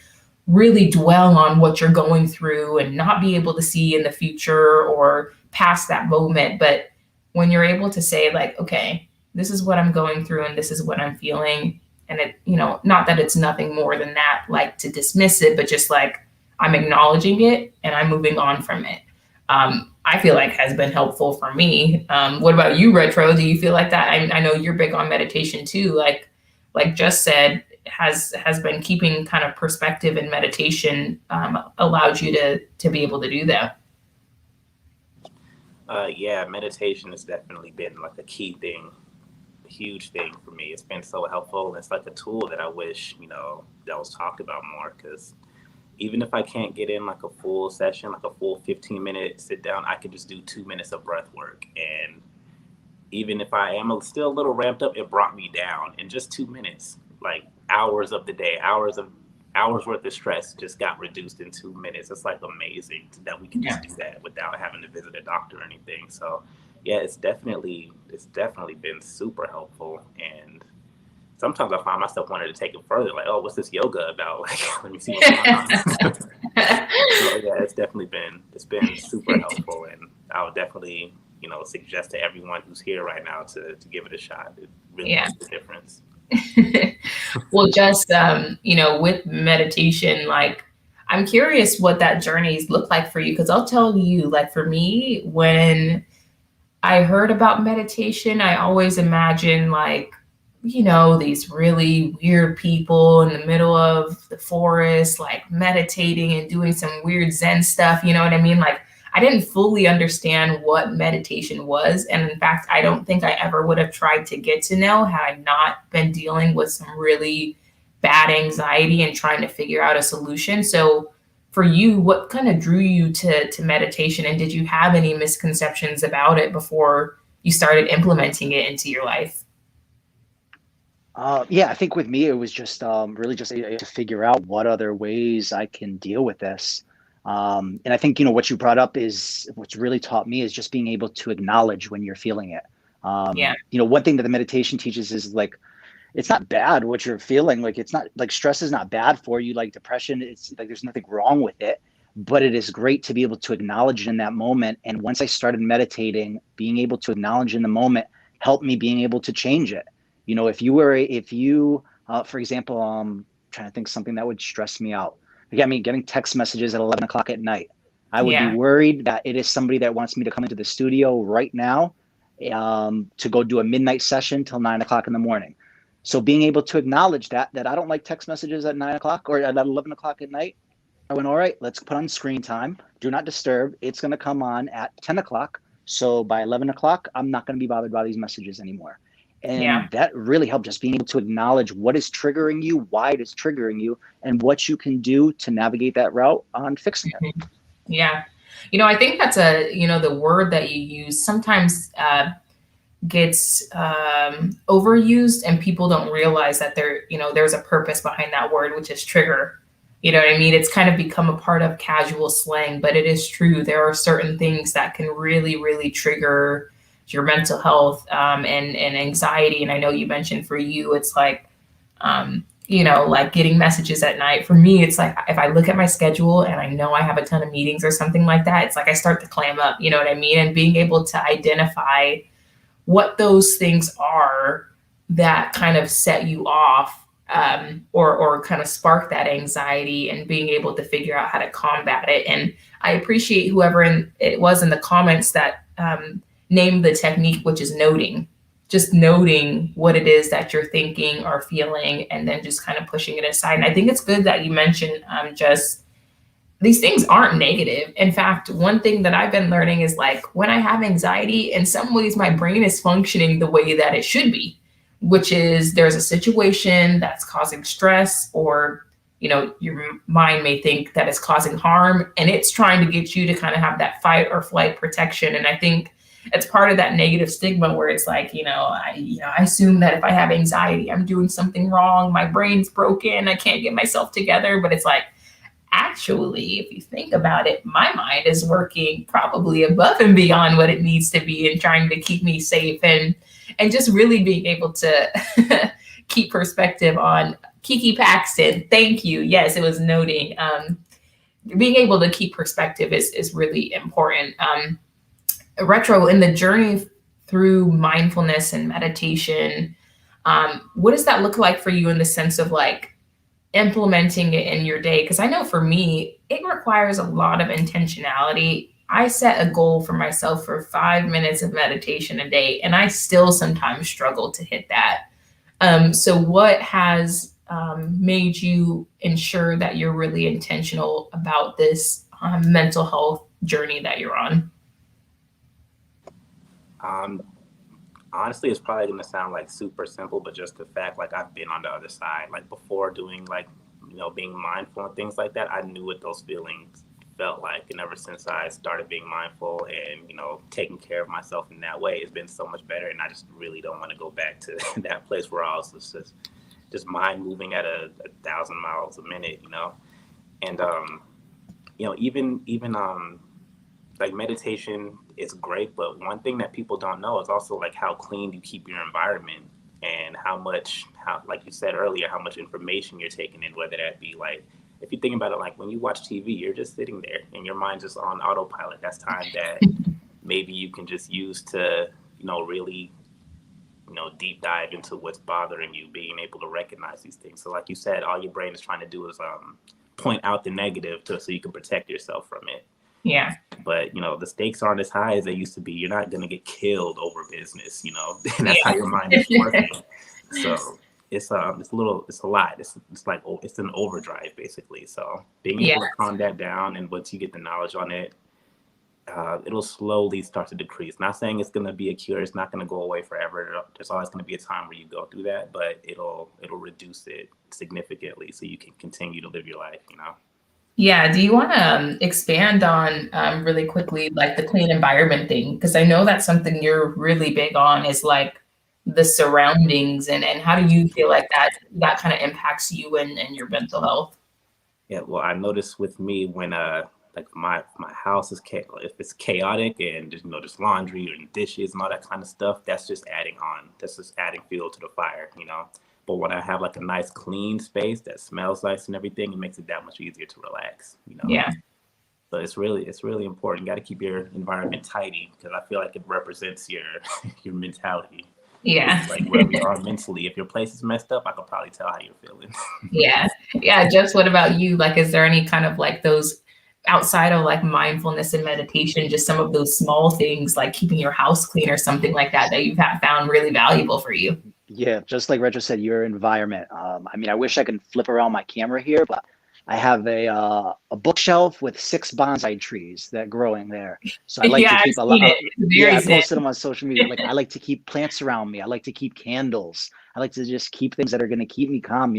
really dwell on what you're going through and not be able to see in the future or past that moment. But when you're able to say like, okay, this is what I'm going through and this is what I'm feeling. And it, not that it's nothing more than that, like to dismiss it, but just like I'm acknowledging it and I'm moving on from it. I feel like has been helpful for me. What about you, Retro? Do you feel like that? I know you're big on meditation too. Like just said, has been keeping kind of perspective in meditation allowed you to be able to do that.
Yeah, meditation has definitely been like a key thing, a huge thing for me. It's been so helpful. It's like a tool that I wish, that was talked about more, because even if I can't get in like a full session, like a full 15-minute sit down, I can just do 2 minutes of breath work. And even if I am still a little ramped up, it brought me down in just 2 minutes. Like hours of the day, hours worth of stress just got reduced in 2 minutes. It's like amazing that we can just do that without having to visit a doctor or anything. So yeah, it's definitely been super helpful. And sometimes I find myself wanting to take it further, like, oh, what's this yoga about? Like, let me see what's going on. So yeah, it's been super helpful, and I would definitely, suggest to everyone who's here right now to give it a shot. It really makes a difference.
Well, just with meditation, like I'm curious what that journey's looked like for you, because I'll tell you, like for me, when I heard about meditation, I always imagined like, these really weird people in the middle of the forest, like meditating and doing some weird Zen stuff. You know what I mean? Like I didn't fully understand what meditation was. And in fact, I don't think I ever would have tried to get to know had I not been dealing with some really bad anxiety and trying to figure out a solution. So for you, what kind of drew you to meditation, and did you have any misconceptions about it before you started implementing it into your life?
Yeah, I think with me, it was just really just to figure out what other ways I can deal with this. And I think, what you brought up is what's really taught me is just being able to acknowledge when you're feeling it. One thing that the meditation teaches is like, it's not bad what you're feeling. Like, it's not like stress is not bad for you. Like depression, it's like, there's nothing wrong with it, but it is great to be able to acknowledge it in that moment. And once I started meditating, being able to acknowledge in the moment helped me being able to change it. If you, for example, trying to think something that would stress me out. Getting text messages at 11 o'clock at night. I would be worried that it is somebody that wants me to come into the studio right now to go do a midnight session till 9 o'clock in the morning. So being able to acknowledge that I don't like text messages at 9 o'clock or at 11 o'clock at night. I went, all right, let's put on screen time. Do not disturb. It's going to come on at 10 o'clock. So by 11 o'clock, I'm not going to be bothered by these messages anymore. And that really helped, just being able to acknowledge what is triggering you, why it is triggering you, and what you can do to navigate that route on fixing it.
Yeah. I think that's the word that you use sometimes gets overused, and people don't realize that there's a purpose behind that word, which is trigger. You know what I mean? It's kind of become a part of casual slang, but it is true. There are certain things that can really, really trigger your mental health and anxiety. And I know you mentioned for you, it's like, like getting messages at night. For me, it's like if I look at my schedule and I know I have a ton of meetings or something like that, it's like I start to clam up, you know what I mean? And being able to identify what those things are that kind of set you off, or kind of spark that anxiety, and being able to figure out how to combat it. And I appreciate whoever it was in the comments that named the technique, which is noting. Just noting what it is that you're thinking or feeling, and then just kind of pushing it aside. And I think it's good that you mentioned just these things aren't negative. In fact, one thing that I've been learning is like when I have anxiety, in some ways my brain is functioning the way that it should be, which is there's a situation that's causing stress, or your mind may think that it's causing harm, and it's trying to get you to kind of have that fight or flight protection. And I think it's part of that negative stigma where it's like, I assume that if I have anxiety, I'm doing something wrong. My brain's broken. I can't get myself together. But it's like, actually, if you think about it, my mind is working probably above and beyond what it needs to be, and trying to keep me safe, and just really being able to keep perspective on Kiki Paxton. Thank you. Yes, it was noting. Being able to keep perspective is really important. Retro, in the journey through mindfulness and meditation, what does that look like for you in the sense of like implementing it in your day? Because I know for me, it requires a lot of intentionality. I set a goal for myself for 5 minutes of meditation a day, and I still sometimes struggle to hit that. So what has made you ensure that you're really intentional about this mental health journey that you're on?
Honestly, it's probably going to sound like super simple, but just the fact, like I've been on the other side, like before doing like, being mindful and things like that, I knew what those feelings felt like. And ever since I started being mindful and, taking care of myself in that way, it's been so much better. And I just really don't want to go back to that place where I was just mind moving at 1,000 miles a minute, and, even like meditation is great, but one thing that people don't know is also like how clean you keep your environment, and how like you said earlier, how much information you're taking in, whether that be like, if you think about it, like when you watch TV, you're just sitting there and your mind's just on autopilot. That's time that maybe you can just use to, really, deep dive into what's bothering you, being able to recognize these things. So like you said, all your brain is trying to do is point out the negative so you can protect yourself from it.
Yeah.
But, the stakes aren't as high as they used to be. You're not going to get killed over business, and that's how your mind is working. So it's a lot. It's like, it's an overdrive basically. So being able to calm that down, and once you get the knowledge on it, it'll slowly start to decrease. Not saying it's going to be a cure. It's not going to go away forever. There's always going to be a time where you go through that, but it'll reduce it significantly so you can continue to live your life,
Yeah. Do you want to expand on really quickly, like the clean environment thing? Because I know that's something you're really big on, is like the surroundings, and how do you feel like that kind of impacts you and your mental health?
Yeah, well, I noticed with me when like my house is if it's chaotic and there's laundry and dishes and all that kind of stuff, that's just adding fuel to the fire, But when I have like a nice clean space that smells nice and everything, it makes it that much easier to relax,
Yeah.
So it's really important. You got to keep your environment tidy, because I feel like it represents your mentality.
Yeah.
Like where we are mentally. If your place is messed up, I could probably tell how you're feeling.
Yeah. Yeah. Just what about you? Like, is there any kind of like those outside of like mindfulness and meditation, just some of those small things like keeping your house clean or something like that you've found really valuable for you?
Yeah, just like Retro said, your environment. I wish I could flip around my camera here, but I have a bookshelf with 6 bonsai trees that growing there. So I like to keep a lot. I posted them on social media. Like I like to keep plants around me. I like to keep candles. I like to just keep things that are going to keep me calm.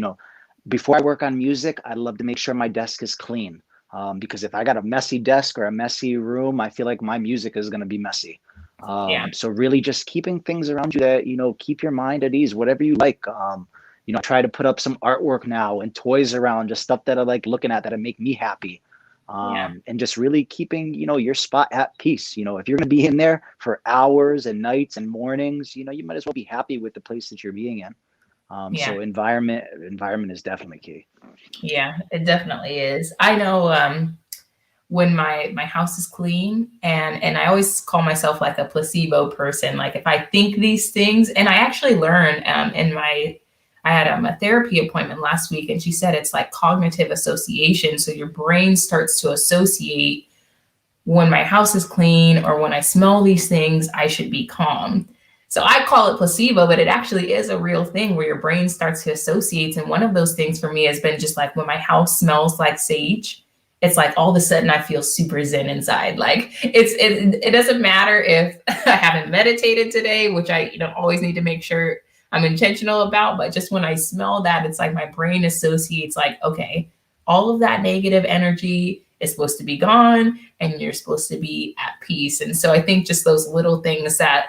Before I work on music, I love to make sure my desk is clean. Because if I got a messy desk or a messy room, I feel like my music is going to be messy.
Yeah.
So really just keeping things around you that, keep your mind at ease, whatever you like. I try to put up some artwork now and toys around, just stuff that I like looking at that make me happy.
Yeah.
And just really keeping, your spot at peace. If you're going to be in there for hours and nights and mornings, you might as well be happy with the place that you're being in.
Yeah.
So environment is definitely key.
Yeah, it definitely is. I know when my house is clean, and I always call myself like a placebo person. Like if I think these things, and I actually learned I had a therapy appointment last week, and she said it's like cognitive association. So your brain starts to associate when my house is clean or when I smell these things, I should be calm. So I call it placebo, but it actually is a real thing where your brain starts to associate. And one of those things for me has been just like when my house smells like sage, it's like all of a sudden I feel super zen inside. Like it doesn't matter if I haven't meditated today, which I always need to make sure I'm intentional about. But just when I smell that, it's like my brain associates like, okay, all of that negative energy is supposed to be gone and you're supposed to be at peace. And so I think just those little things that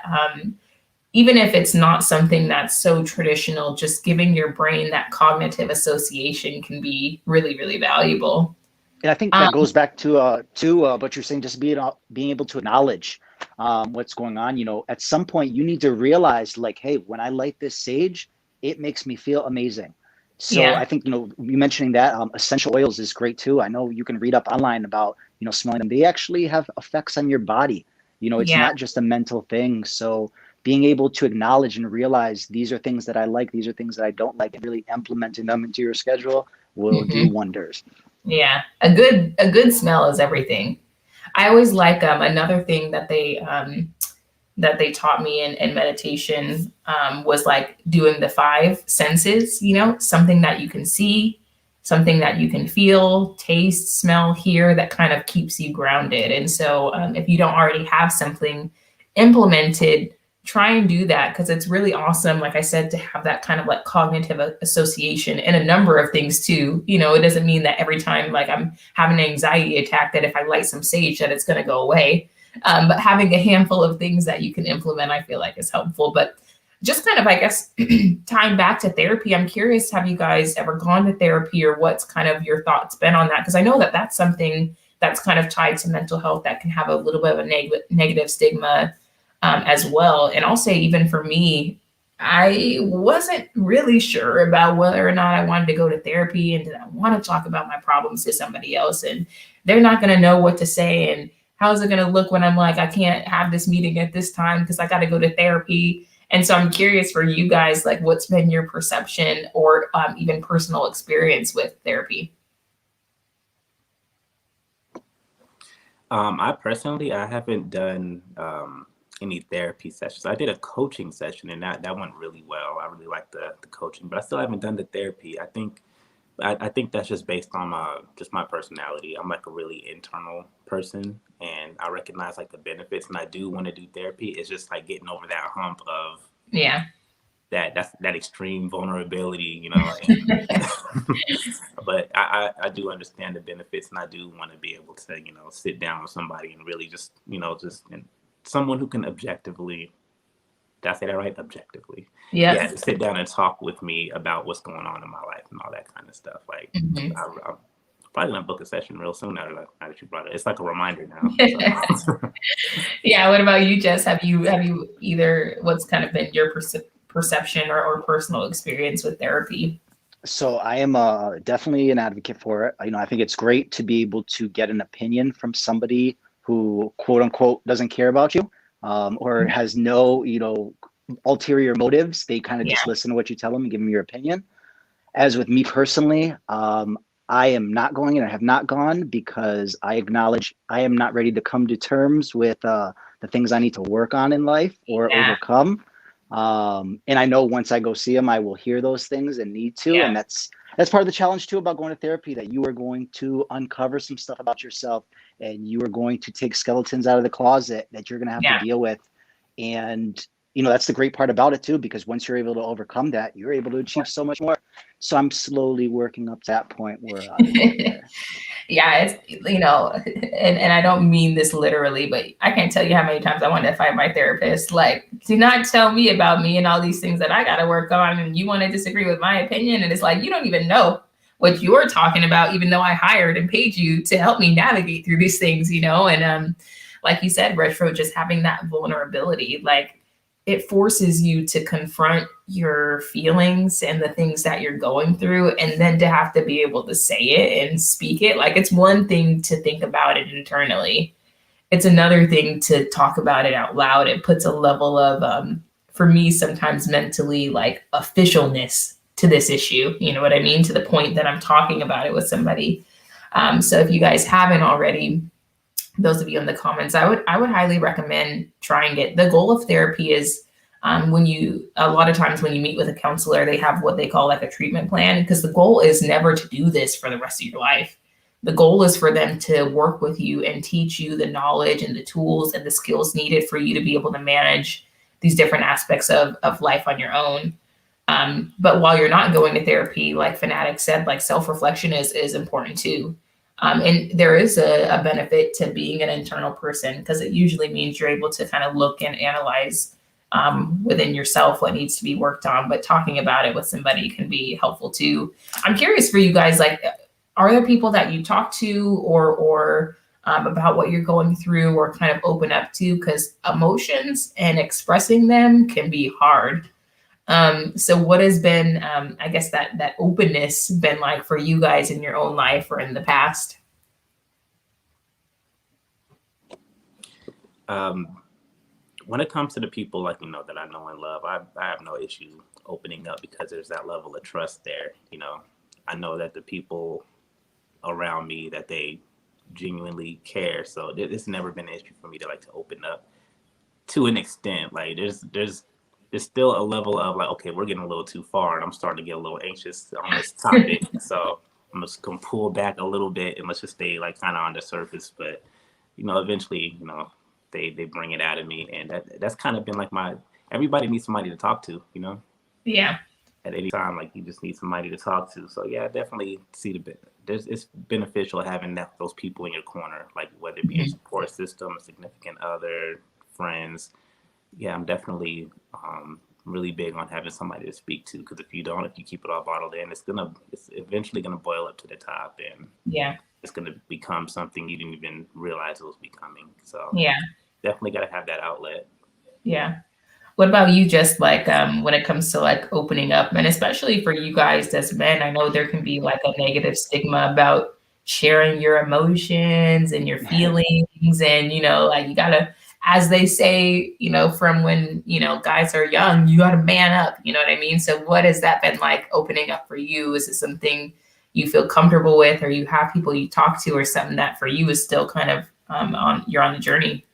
even if it's not something that's so traditional, just giving your brain that cognitive association can be really, really valuable.
And I think that goes back to what you're saying, just being able to acknowledge what's going on. At some point you need to realize like, hey, when I light this sage, it makes me feel amazing. So
Yeah.
I think, you mentioning that essential oils is great too. I know you can read up online about, smelling them. They actually have effects on your body. It's
Yeah.
not just a mental thing. So being able to acknowledge and realize these are things that I like, these are things that I don't like, and really implementing them into your schedule will do wonders.
Yeah. A good smell is everything. I always like another thing that they taught me in meditation was like doing the five senses, something that you can see, something that you can feel, taste, smell, hear, that kind of keeps you grounded. And so if you don't already have something implemented, try and do that, because it's really awesome, like I said, to have that kind of like cognitive association in a number of things too. It doesn't mean that every time like I'm having an anxiety attack that if I light some sage that it's going to go away. But having a handful of things that you can implement, I feel like is helpful. But just kind of, I guess, tying back to therapy, I'm curious, have you guys ever gone to therapy, or what's kind of your thoughts been on that? Because I know that that's something that's kind of tied to mental health that can have a little bit of a negative stigma as well. And I'll say, even for me, I wasn't really sure about whether or not I wanted to go to therapy, and did I want to talk about my problems to somebody else, and they're not going to know what to say, and how's it going to look when I'm like, I can't have this meeting at this time because I got to go to therapy. And so I'm curious for you guys, like, what's been your perception or even personal experience with therapy?
I haven't done any therapy sessions. I did a coaching session, and that went really well. I really liked the coaching, but I still haven't done the therapy. I think that's just based on just my personality. I'm like a really internal person, and I recognize like the benefits, and I do want to do therapy. It's just like getting over that hump of that extreme vulnerability, and, but I do understand the benefits, and I do want to be able to, sit down with somebody and really just, and someone who can objectively, did I say that right? Objectively. Yeah, to sit down and talk with me about what's going on in my life and all that kind of stuff. Like, I'm probably gonna book a session real soon now that you brought it. It's like a reminder now. So.
Yeah. What about you, Jess? Have you either, what's kind of been your perception or personal experience with therapy?
So I am definitely an advocate for it. I think it's great to be able to get an opinion from somebody who, quote unquote, doesn't care about you, or has no, ulterior motives. They kind of just listen to what you tell them and give them your opinion. As with me personally, I am not going, and I have not gone, because I acknowledge I am not ready to come to terms with the things I need to work on in life or overcome. And I know once I go see them, I will hear those things and need to. And that's part of the challenge too about going to therapy, that you are going to uncover some stuff about yourself, and you are going to take skeletons out of the closet that you're going to have to deal with. And, that's the great part about it too, because once you're able to overcome that, you're able to achieve so much more. So I'm slowly working up to that point where
Yeah, it's, and I don't mean this literally, but I can't tell you how many times I wanted to fight my therapist. Like, do not tell me about me and all these things that I got to work on. And you want to disagree with my opinion. And it's like, you don't even know what you're talking about, even though I hired and paid you to help me navigate through these things, And like you said, Retro, just having that vulnerability, like, it forces you to confront your feelings and the things that you're going through, and then to have to be able to say it and speak it. Like, it's one thing to think about it internally. It's another thing to talk about it out loud. It puts a level of, for me, sometimes mentally, like, officialness to this issue. You know what I mean? To the point that I'm talking about it with somebody. So if you guys haven't already, those of you in the comments, I would highly recommend trying it. The goal of therapy is, a lot of times when you meet with a counselor, they have what they call like a treatment plan, because the goal is never to do this for the rest of your life. The goal is for them to work with you and teach you the knowledge and the tools and the skills needed for you to be able to manage these different aspects of life on your own. But while you're not going to therapy, like Fanatic said, like, self-reflection is important too. And there is a benefit to being an internal person, because it usually means you're able to kind of look and analyze within yourself what needs to be worked on. But talking about it with somebody can be helpful too. I'm curious for you guys, like, are there people that you talk to or about what you're going through, or kind of open up to? Because emotions and expressing them can be hard. So what has been, I guess, that openness been like for you guys in your own life or in the past?
When it comes to the people, like, that I know and love, I have no issue opening up, because there's that level of trust there. I know that the people around me, that they genuinely care. So it's never been an issue for me to open up to an extent. Like, there's still a level of like, okay, we're getting a little too far, and I'm starting to get a little anxious on this topic. So I'm just gonna pull back a little bit, and let's just stay like kind of on the surface. But eventually, they bring it out of me, and that's kind of been like everybody needs somebody to talk to,
Yeah.
At any time, like, you just need somebody to talk to. So yeah, I definitely see it's beneficial having those people in your corner, like whether it be a support system, a significant other, friends. Yeah, I'm definitely really big on having somebody to speak to, because if you keep it all bottled in, it's eventually gonna boil up to the top, and it's gonna become something you didn't even realize it was becoming. So
yeah,
definitely got to have that outlet.
Yeah. What about you, just like when it comes to like opening up, and especially for you guys as men, I know there can be like a negative stigma about sharing your emotions and your feelings, and like, you gotta, as they say, from when guys are young, you gotta man up. You know what I mean? So what has that been like opening up for you? Is it something you feel comfortable with, or you have people you talk to, or something that for you is still kind of you're on the journey?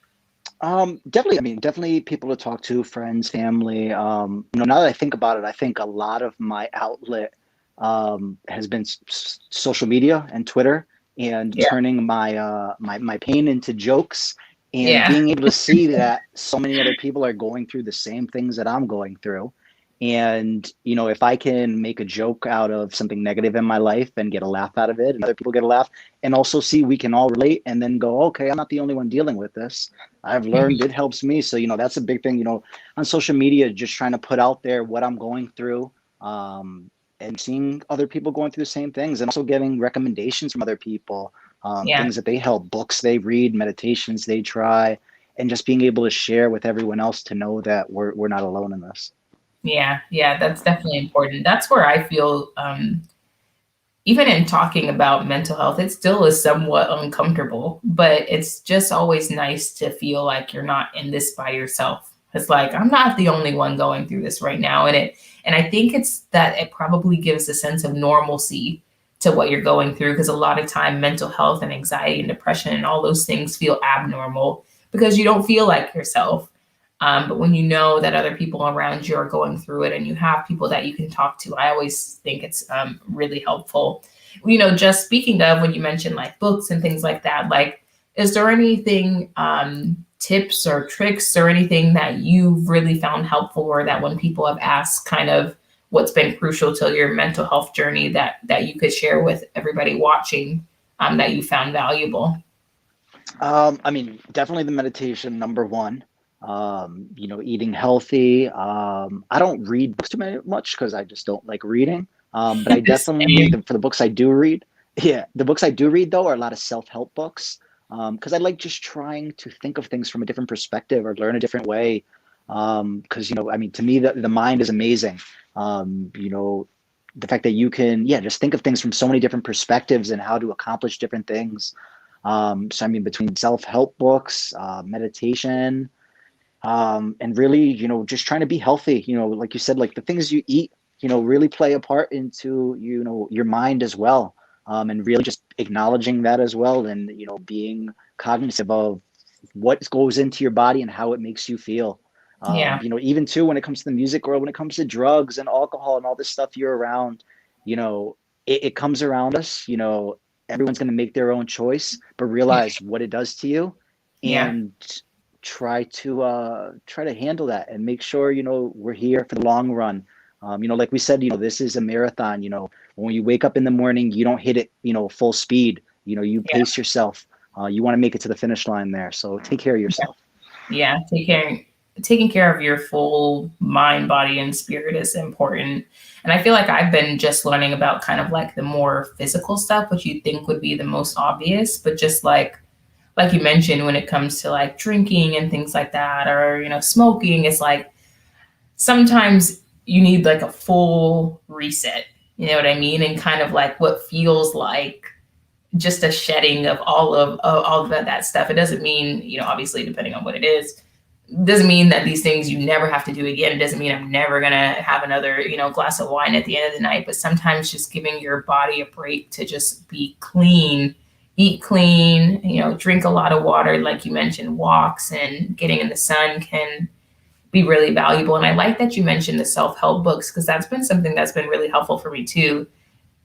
Definitely. I mean, definitely people to talk to, friends, family. Now that I think about it, I think a lot of my outlet has been social media and Twitter, and turning my pain into jokes, and being able to see that so many other people are going through the same things that I'm going through. And, if I can make a joke out of something negative in my life and get a laugh out of it, and other people get a laugh, and also see we can all relate, and then go, okay, I'm not the only one dealing with this. I've learned it helps me. So, that's a big thing, on social media, just trying to put out there what I'm going through, and seeing other people going through the same things, and also getting recommendations from other people, things that they help, books they read, meditations they try, and just being able to share with everyone else to know that we're not alone in this.
Yeah, that's definitely important. That's where I feel, even in talking about mental health, it still is somewhat uncomfortable, but it's just always nice to feel like you're not in this by yourself. It's like, I'm not the only one going through this right now. And I think it's that it probably gives a sense of normalcy to what you're going through, because a lot of time mental health and anxiety and depression and all those things feel abnormal because you don't feel like yourself. But when you know that other people around you are going through it, and you have people that you can talk to, I always think it's really helpful. Just speaking of, when you mentioned like books and things like that, like, is there anything, tips or tricks or anything that you've really found helpful, or that when people have asked kind of what's been crucial to your mental health journey that you could share with everybody watching, that you found valuable?
I mean, definitely the meditation, number one. Eating healthy. I don't read books much because I just don't like reading. But I definitely,
Same.
for the books I do read, yeah, the books I do read though are a lot of self-help books. Because I like just trying to think of things from a different perspective or learn a different way. Because I mean, to me, the mind is amazing. The fact that you can, yeah, just think of things from so many different perspectives and how to accomplish different things. So I mean, between self-help books, meditation, and really, just trying to be healthy, like you said, like the things you eat, really play a part into, your mind as well. And really just acknowledging that as well. And, being cognizant of what goes into your body and how it makes you feel.
Yeah.
Even too, when it comes to the music or when it comes to drugs and alcohol and all this stuff you're around, it comes around us, everyone's going to make their own choice, but realize what it does to you
Yeah.
and try to handle that and make sure, we're here for the long run. Like we said, this is a marathon. When you wake up in the morning, you don't hit it, full speed. You
Yeah.
pace yourself. You want to make it to the finish line there. So take care of yourself.
Yeah. Taking care of your full mind, body, and spirit is important. And I feel like I've been just learning about kind of like the more physical stuff, which you think would be the most obvious, but just like you mentioned, when it comes to like drinking and things like that, or smoking, it's like sometimes you need like a full reset. You know what I mean? And kind of like what feels like just a shedding of all of that stuff. It doesn't mean, obviously, depending on what it is, doesn't mean that these things you never have to do again. It doesn't mean I'm never gonna have another, glass of wine at the end of the night. But sometimes just giving your body a break to just be clean, eat clean, drink a lot of water, like you mentioned, walks and getting in the sun can be really valuable. And I like that you mentioned the self-help books, because that's been something that's been really helpful for me too.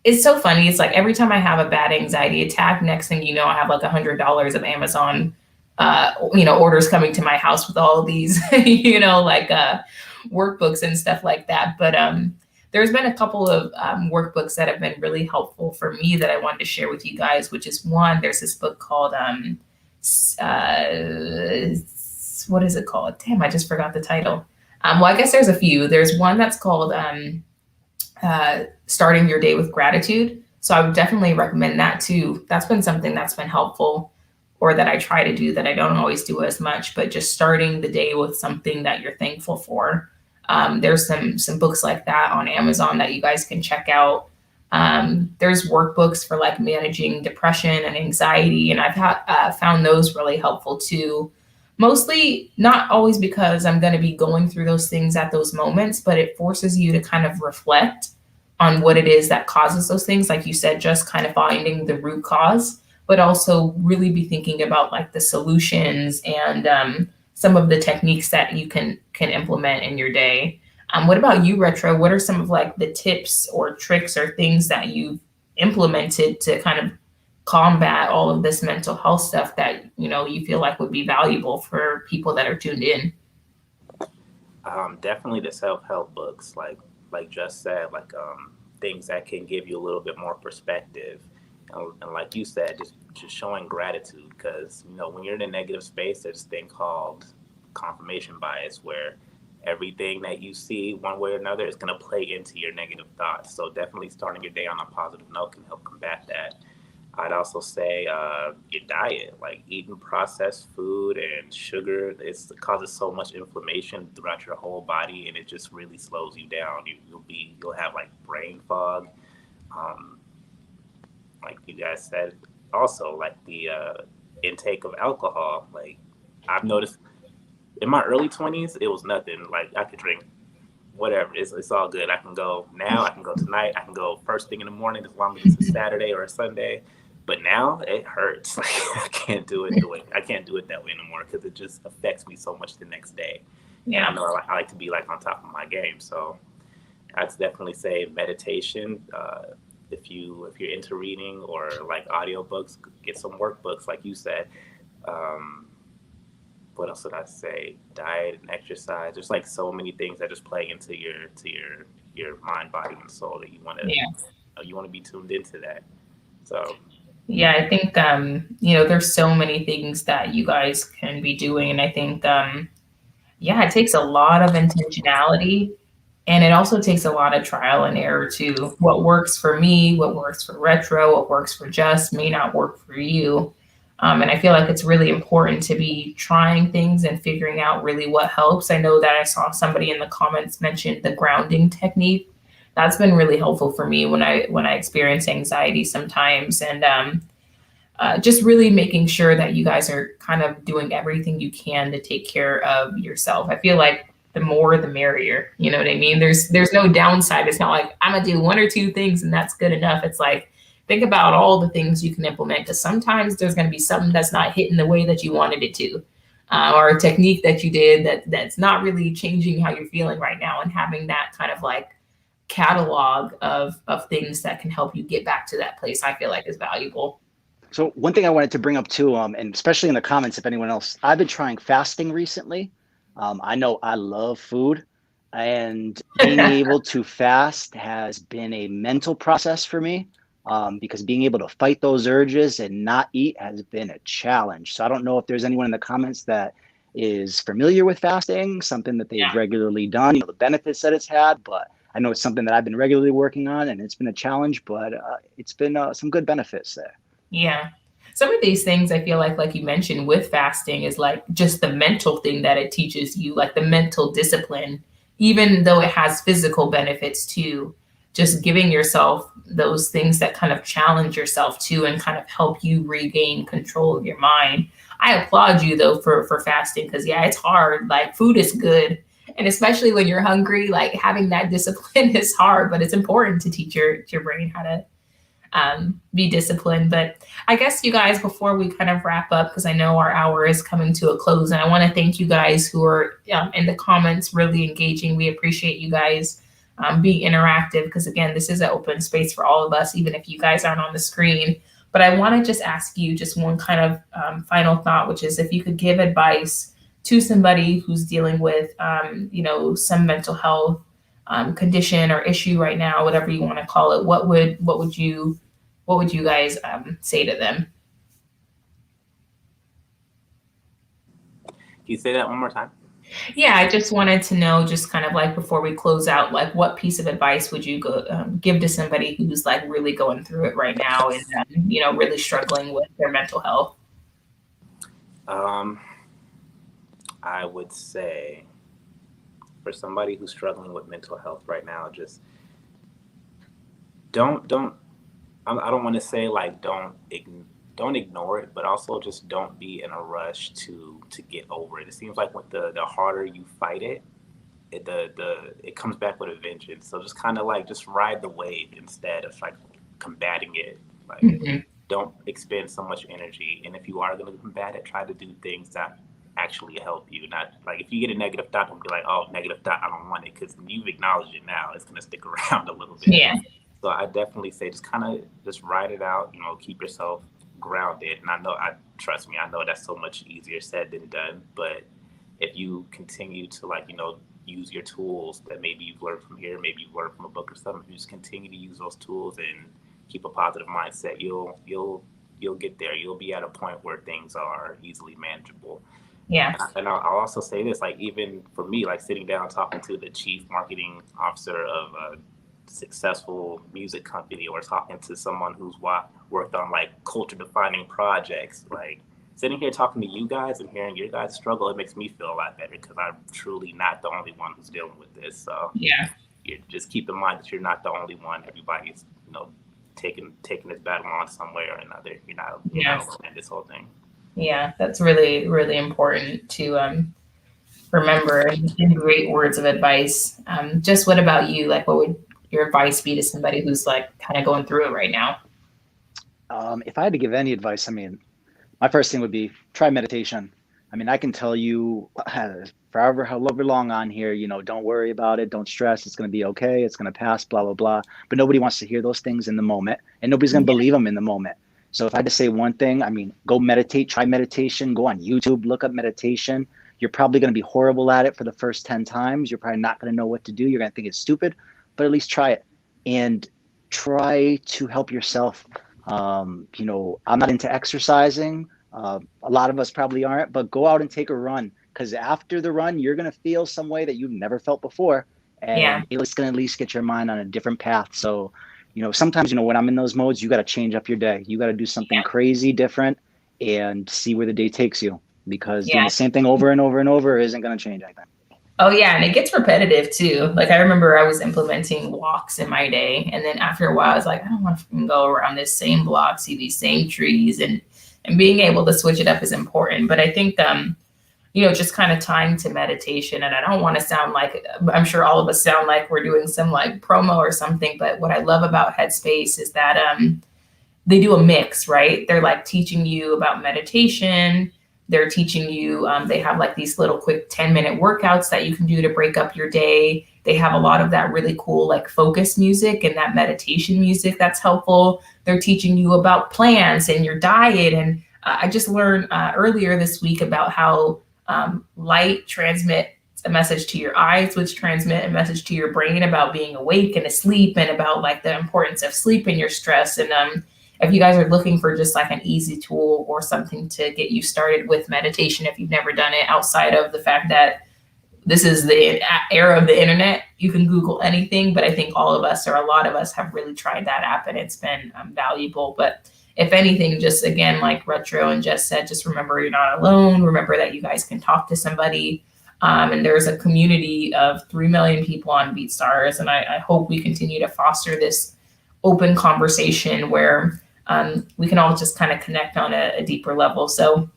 It's so funny. It's like every time I have a bad anxiety attack, next thing you know, I have like $100 of Amazon, orders coming to my house with all these, workbooks and stuff like that. But there's been a couple of workbooks that have been really helpful for me that I wanted to share with you guys, which is one, there's this book called, what is it called? Damn, I just forgot the title. Well, I guess there's a few. There's one that's called Starting Your Day with Gratitude. So I would definitely recommend that too. That's been something that's been helpful, or that I try to do that I don't always do as much, but just starting the day with something that you're thankful for. There's some books like that on Amazon that you guys can check out. There's workbooks for like managing depression and anxiety, and I've found those really helpful too. Mostly not always because I'm going to be going through those things at those moments, but it forces you to kind of reflect on what it is that causes those things. Like you said, just kind of finding the root cause, but also really be thinking about like the solutions and some of the techniques that you can implement in your day. What about you, Retro? What are some of like the tips or tricks or things that you've implemented to kind of combat all of this mental health stuff that you feel like would be valuable for people that are tuned in?
Definitely the self-help books, like Just said, things that can give you a little bit more perspective, and like you said, just showing gratitude, because when you're in a negative space, there's a thing called confirmation bias, where everything that you see one way or another is going to play into your negative thoughts. So definitely starting your day on a positive note can help combat that. I'd also say your diet, like eating processed food and sugar, it causes so much inflammation throughout your whole body, and it just really slows you down. You'll have like brain fog, um, like you guys said. Also, like the intake of alcohol. Like I've noticed in my early 20s, it was nothing. Like I could drink whatever. It's all good. I can go now. I can go tonight. I can go first thing in the morning, as long as it's a Saturday or a Sunday. But now it hurts. Like I can't do it the way I can't do it that way anymore, because it just affects me so much the next day. And I
Yeah.
know I like to be like on top of my game. So I'd definitely say meditation. If you're into reading or like audiobooks, get some workbooks, like you said. Um, what else would I say? Diet and exercise. There's like so many things that just play into your mind, body, and soul that you want to
Yeah.
be tuned into that. So
Yeah, I think there's so many things that you guys can be doing, and I think yeah, it takes a lot of intentionality, and it also takes a lot of trial and error too. What works for me, what works for Retro, what works for Just may not work for you. And I feel like it's really important to be trying things and figuring out really what helps. I know that I saw somebody in the comments mention the grounding technique. That's been really helpful for me when I experience anxiety sometimes, and just really making sure that you guys are kind of doing everything you can to take care of yourself. I feel like the more the merrier. You know what I mean? There's no downside. It's not like I'm gonna do one or two things and that's good enough. It's like think about all the things you can implement, because sometimes there's going to be something that's not hitting the way that you wanted it to, or a technique that you did that's not really changing how you're feeling right now. And having that kind of like catalog of things that can help you get back to that place, I feel like is valuable.
So one thing I wanted to bring up too, and especially in the comments, if anyone else, I've been trying fasting recently. I know I love food, and being able to fast has been a mental process for me, because being able to fight those urges and not eat has been a challenge. So I don't know if there's anyone in the comments that is familiar with fasting, something that they've regularly done, the benefits that it's had, but I know it's something that I've been regularly working on, and it's been a challenge, but it's been some good benefits there.
Yeah. Some of these things I feel like you mentioned with fasting is like just the mental thing that it teaches you, like the mental discipline, even though it has physical benefits too, just giving yourself those things that kind of challenge yourself too and kind of help you regain control of your mind. I applaud you though for fasting, because yeah, it's hard. Like food is good. And especially when you're hungry, like having that discipline is hard, but it's important to teach your brain how to be disciplined. But I guess you guys, before we kind of wrap up, because I know our hour is coming to a close, and I want to thank you guys who are in the comments really engaging. We appreciate you guys being interactive, because again, this is an open space for all of us, even if you guys aren't on the screen. But I want to just ask you just one kind of final thought, which is if you could give advice to somebody who's dealing with, some mental health condition or issue right now, whatever you want to call it, what would you guys say to them?
Can you say that one more time?
Yeah, I just wanted to know, just kind of like before we close out, like what piece of advice would you give to somebody who's like really going through it right now and really struggling with their mental health?
I would say for somebody who's struggling with mental health right now, just don't I don't want to say like don't ignore it, but also just don't be in a rush to get over it. It seems like with the harder you fight it, it comes back with a vengeance. So just kind of like just ride the wave instead of like combating it. Like don't expend so much energy, and if you are going to combat it, try to do things that actually help you. Not like if you get a negative thought, don't be like, oh, negative thought, I don't want it, because you've acknowledged it now. It's going to stick around a little bit.
Yeah.
So I definitely say just kind of just ride it out. Keep yourself grounded. And trust me, I know that's so much easier said than done. But if you continue to use your tools that maybe you've learned from here, maybe you've learned from a book or something, if you just continue to use those tools and keep a positive mindset, you'll get there. You'll be at a point where things are easily manageable.
Yeah.
And I'll also say this, like even for me, like sitting down talking to the chief marketing officer of a successful music company, or talking to someone who's worked on like culture defining projects, like sitting here talking to you guys and hearing your guys struggle, it makes me feel a lot better, because I'm truly not the only one who's dealing with this. So
yeah,
you just keep in mind that you're not the only one. Everybody's taking this battle on some way or another. You're not alone in this whole thing.
Yeah, that's really, really important to remember, and great words of advice. Just what about you? Like, what would your advice be to somebody who's like kind of going through it right now?
If I had to give any advice, I mean, my first thing would be try meditation. I mean, I can tell you forever, however long on here, don't worry about it. Don't stress. It's going to be okay. It's going to pass, blah, blah, blah. But nobody wants to hear those things in the moment, and nobody's going to believe them in the moment. So if I had to say one thing, I mean, go meditate, try meditation, go on YouTube, look up meditation. You're probably going to be horrible at it for the first 10 times. You're probably not going to know what to do. You're going to think it's stupid, but at least try it and try to help yourself You know, I'm not into exercising. A lot of us probably aren't, but go out and take a run, because after the run, you're going to feel some way that you've never felt before.
Yeah.
And it's going to at least get your mind on a different path. So, you know, sometimes, you know, when I'm in those modes, you got to change up your day. You got to do something crazy different and see where the day takes you, because doing the same thing over and over and over isn't going to change anything.
Oh yeah, and it gets repetitive too. Like I remember I was implementing walks in my day, and then after a while, I was like, I don't want to go around this same block, see these same trees, and being able to switch it up is important. But I think you know, just kind of tying to meditation, and I don't want to sound like, I'm sure all of us sound like we're doing some like promo or something, but what I love about Headspace is that they do a mix, right? They're like teaching you about meditation. They're teaching you, they have like these little quick 10-minute workouts that you can do to break up your day. They have a lot of that really cool like focus music and that meditation music that's helpful. They're teaching you about plants and your diet. And I just learned earlier this week about how light transmits a message to your eyes, which transmit a message to your brain about being awake and asleep, and about like the importance of sleep in your stress. And if you guys are looking for just like an easy tool or something to get you started with meditation, if you've never done it, outside of the fact that this is the era of the internet, you can Google anything. But I think all of us, or a lot of us, have really tried that app, and it's been valuable. But if anything, just again, like Retro and Jess said, just remember you're not alone. Remember that you guys can talk to somebody. And there's a community of 3 million people on BeatStars. And I hope we continue to foster this open conversation where we can all just kind of connect on a deeper level. So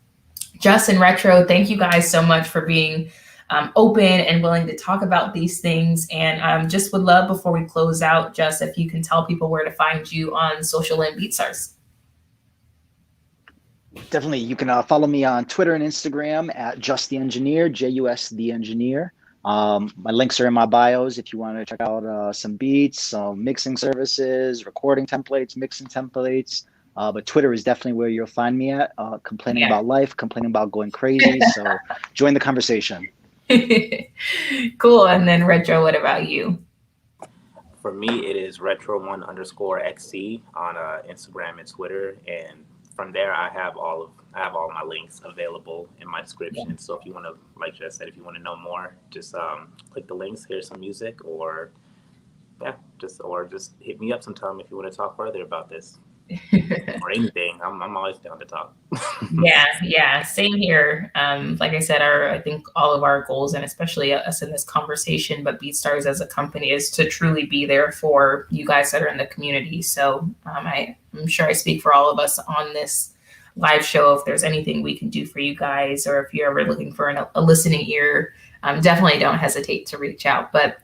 Jess and Retro, thank you guys so much for being open and willing to talk about these things. And just would love, before we close out, Jess, if you can tell people where to find you on social and BeatStars.
Definitely. You can follow me on Twitter and Instagram at JusTheEngineer, JusTheEngineer. My links are in my bios if you want to check out some beats, some mixing services, recording templates, mixing templates. But Twitter is definitely where you'll find me at, complaining about life, complaining about going crazy. So join the conversation.
Cool. And then Retro, what about you?
For me, it is RETRO1_XC on Instagram and Twitter, and from there, I have all my links available in my description. So if you want to, like Jess said, if you want to know more, just click the links, hear some music, or just hit me up sometime if you want to talk further about this or anything. I'm always down to talk.
Yeah, same here. Like I said, I think all of our goals, and especially us in this conversation, but BeatStars as a company, is to truly be there for you guys that are in the community. So I'm sure I speak for all of us on this live show. If there's anything we can do for you guys, or if you're ever looking for a listening ear, definitely don't hesitate to reach out. But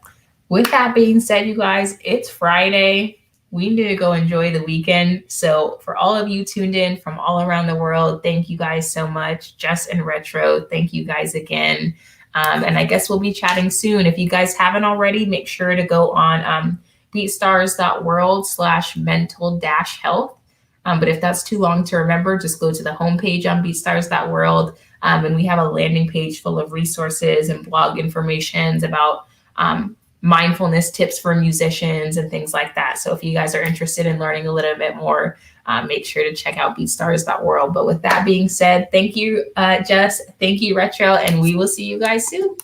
with that being said, you guys, it's Friday. We need to go enjoy the weekend. So for all of you tuned in from all around the world, thank you guys so much. Jess and Retro, thank you guys again. And I guess we'll be chatting soon. If you guys haven't already, make sure to go on beatstars.world/mental-health. But if that's too long to remember, just go to the homepage on beatstars.world. And we have a landing page full of resources and blog information about mindfulness tips for musicians and things like that. So if you guys are interested in learning a little bit more, make sure to check out beatstars.world. But with that being said, thank you, Jess. Thank you, Retro. And we will see you guys soon.